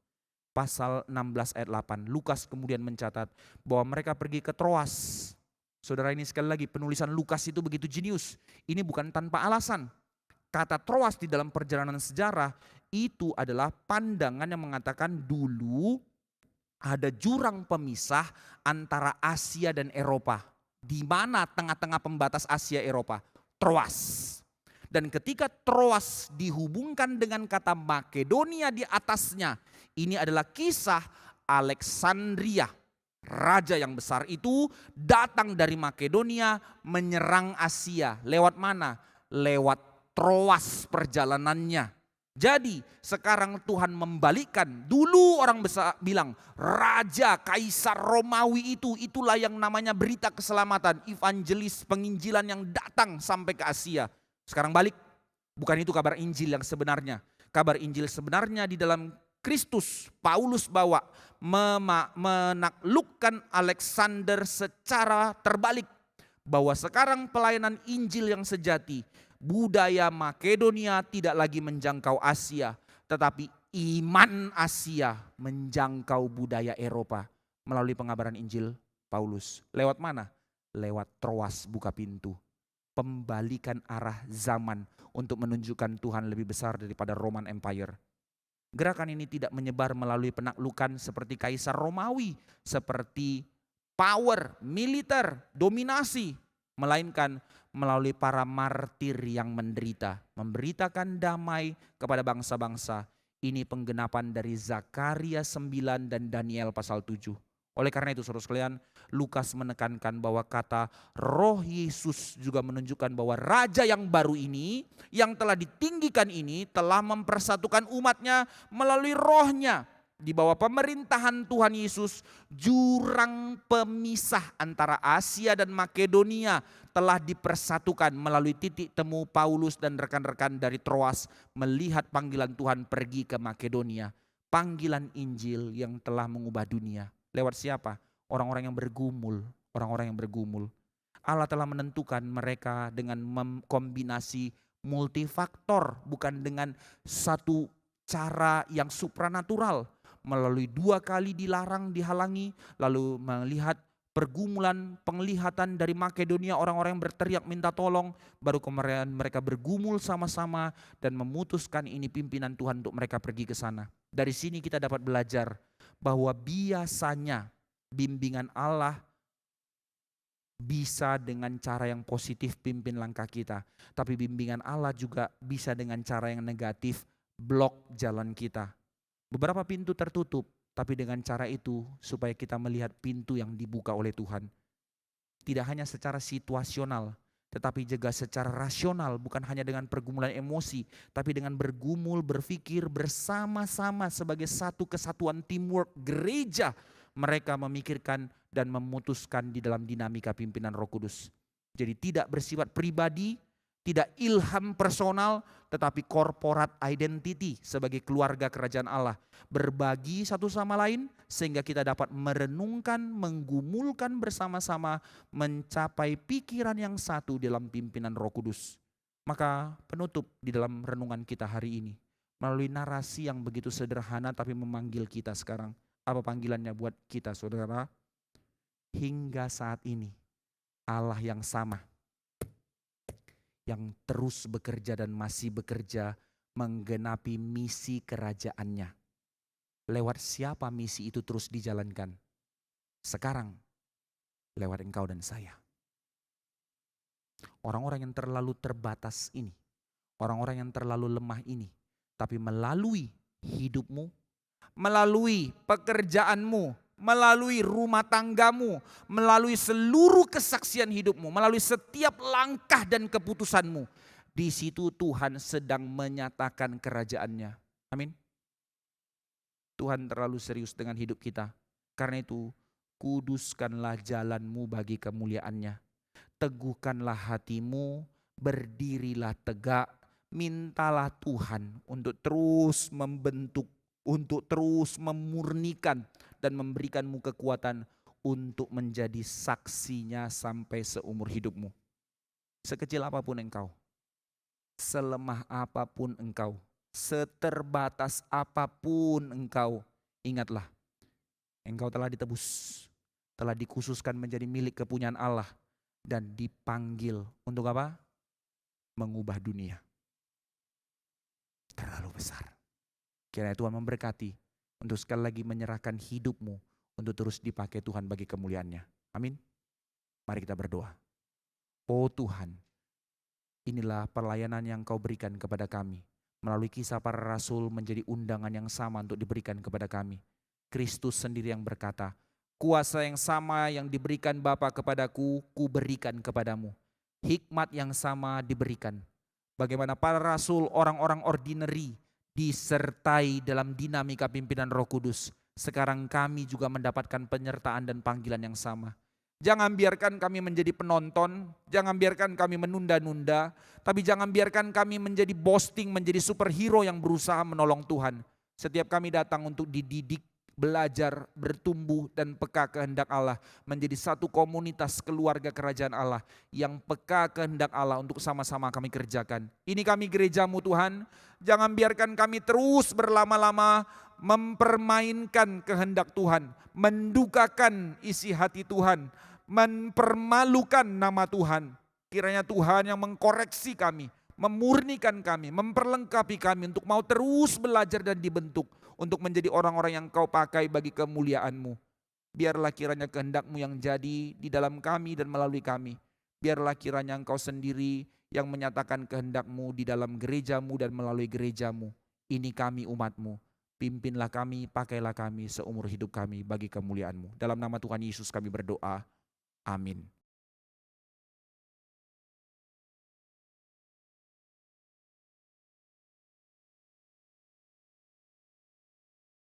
Pasal 16 ayat 8, Lukas kemudian mencatat bahwa mereka pergi ke Troas. Saudara, ini sekali lagi penulisan Lukas itu begitu jenius. Ini bukan tanpa alasan. Kata Troas di dalam perjalanan sejarah itu adalah pandangan yang mengatakan dulu ada jurang pemisah antara Asia dan Eropa. Di mana tengah-tengah pembatas Asia Eropa? Troas. Dan ketika Troas dihubungkan dengan kata Makedonia di atasnya, ini adalah kisah Alexandria. Raja yang besar itu datang dari Makedonia menyerang Asia. Lewat mana? Lewat Troas perjalanannya. Jadi sekarang Tuhan membalikkan. Dulu orang besar bilang Raja Kaisar Romawi itulah yang namanya berita keselamatan. Evangelis penginjilan yang datang sampai ke Asia. Sekarang balik, bukan itu kabar Injil yang sebenarnya. Kabar Injil sebenarnya di dalam Kristus, Paulus bawa menaklukkan Alexander secara terbalik. Bahwa sekarang pelayanan Injil yang sejati, budaya Makedonia tidak lagi menjangkau Asia. Tetapi iman Asia menjangkau budaya Eropa. Melalui pengabaran Injil Paulus. Lewat mana? Lewat Troas buka pintu. Pembalikan arah zaman untuk menunjukkan Tuhan lebih besar daripada Roman Empire. Gerakan ini tidak menyebar melalui penaklukan seperti Kaisar Romawi, seperti power, militer, dominasi, melainkan melalui para martir yang menderita, memberitakan damai kepada bangsa-bangsa. Ini penggenapan dari Zakaria 9 dan Daniel pasal 7. Oleh karena itu saudara sekalian, Lukas menekankan bahwa kata Roh Yesus juga menunjukkan bahwa Raja yang baru ini, yang telah ditinggikan ini, telah mempersatukan umatnya melalui rohnya. Di bawah pemerintahan Tuhan Yesus, jurang pemisah antara Asia dan Makedonia telah dipersatukan melalui titik temu Paulus dan rekan-rekan dari Troas melihat panggilan Tuhan pergi ke Makedonia. Panggilan Injil yang telah mengubah dunia. Lewat siapa? Orang-orang yang bergumul. Orang-orang yang bergumul. Allah telah menentukan mereka dengan kombinasi multifaktor, bukan dengan satu cara yang supranatural. Melalui 2 kali dilarang, dihalangi, lalu melihat pergumulan, penglihatan dari Makedonia, orang-orang yang berteriak minta tolong, baru kemudian mereka bergumul sama-sama dan memutuskan ini pimpinan Tuhan untuk mereka pergi ke sana. Dari sini kita dapat belajar bahwa biasanya bimbingan Allah bisa dengan cara yang positif pimpin langkah kita. Tapi bimbingan Allah juga bisa dengan cara yang negatif blok jalan kita. Beberapa pintu tertutup, tapi dengan cara itu supaya kita melihat pintu yang dibuka oleh Tuhan. Tidak hanya secara situasional, tetapi juga secara rasional, bukan hanya dengan pergumulan emosi, tapi dengan bergumul, berpikir bersama-sama sebagai satu kesatuan teamwork gereja. Mereka memikirkan dan memutuskan di dalam dinamika pimpinan Roh Kudus. Jadi tidak bersifat pribadi, tidak ilham personal, tetapi corporate identity sebagai keluarga kerajaan Allah. Berbagi satu sama lain sehingga kita dapat merenungkan, menggumulkan bersama-sama, mencapai pikiran yang satu dalam pimpinan Roh Kudus. Maka penutup di dalam renungan kita hari ini, melalui narasi yang begitu sederhana tapi memanggil kita sekarang. Apa panggilannya buat kita saudara? hingga saat ini Allah yang sama, yang terus bekerja dan masih bekerja menggenapi misi kerajaannya. Lewat siapa misi itu terus dijalankan? Sekarang, lewat engkau dan saya. Orang-orang yang terlalu terbatas ini, orang-orang yang terlalu lemah ini, tapi melalui hidupmu, melalui pekerjaanmu, melalui rumah tanggamu, melalui seluruh kesaksian hidupmu, melalui setiap langkah dan keputusanmu, di situ Tuhan sedang menyatakan kerajaannya. Amin. Tuhan terlalu serius dengan hidup kita. Karena itu, kuduskanlah jalanmu bagi kemuliaannya. Teguhkanlah hatimu, berdirilah tegak, mintalah Tuhan untuk terus membentuk, untuk terus memurnikan dan memberikanmu kekuatan untuk menjadi saksinya sampai seumur hidupmu. Sekecil apapun engkau, selemah apapun engkau, seterbatas apapun engkau, ingatlah, engkau telah ditebus, telah dikhususkan menjadi milik kepunyaan Allah dan dipanggil untuk apa? Mengubah dunia. Terlalu besar. Kiranya Tuhan memberkati untuk sekali lagi menyerahkan hidupmu untuk terus dipakai Tuhan bagi kemuliaannya. Amin. Mari kita berdoa. Oh Tuhan, inilah pelayanan yang Kau berikan kepada kami. Melalui kisah para rasul menjadi undangan yang sama untuk diberikan kepada kami. Kristus sendiri yang berkata, kuasa yang sama yang diberikan Bapa kepadaku, ku berikan kepadamu. Hikmat yang sama diberikan. Bagaimana para rasul, orang-orang ordinary, disertai dalam dinamika pimpinan Roh Kudus. Sekarang kami juga mendapatkan penyertaan dan panggilan yang sama. Jangan biarkan kami menjadi penonton, jangan biarkan kami menunda-nunda, tapi jangan biarkan kami menjadi boasting, menjadi superhero yang berusaha menolong Tuhan. Setiap kami datang untuk dididik, belajar, bertumbuh dan peka kehendak Allah, menjadi satu komunitas keluarga kerajaan Allah yang peka kehendak Allah untuk sama-sama kami kerjakan. Ini kami gerejamu Tuhan, jangan biarkan kami terus berlama-lama mempermainkan kehendak Tuhan, mendukakan isi hati Tuhan, mempermalukan nama Tuhan. Kiranya Tuhan yang mengkoreksi kami, memurnikan kami, memperlengkapi kami untuk mau terus belajar dan dibentuk untuk menjadi orang-orang yang Kau pakai bagi kemuliaan-Mu. Biarlah kiranya kehendak-Mu yang jadi di dalam kami dan melalui kami. Biarlah kiranya Engkau sendiri yang menyatakan kehendak-Mu di dalam gereja-Mu dan melalui gereja-Mu. Ini kami umat-Mu. Pimpinlah kami, pakailah kami seumur hidup kami bagi kemuliaan-Mu. Dalam nama Tuhan Yesus kami berdoa. Amin.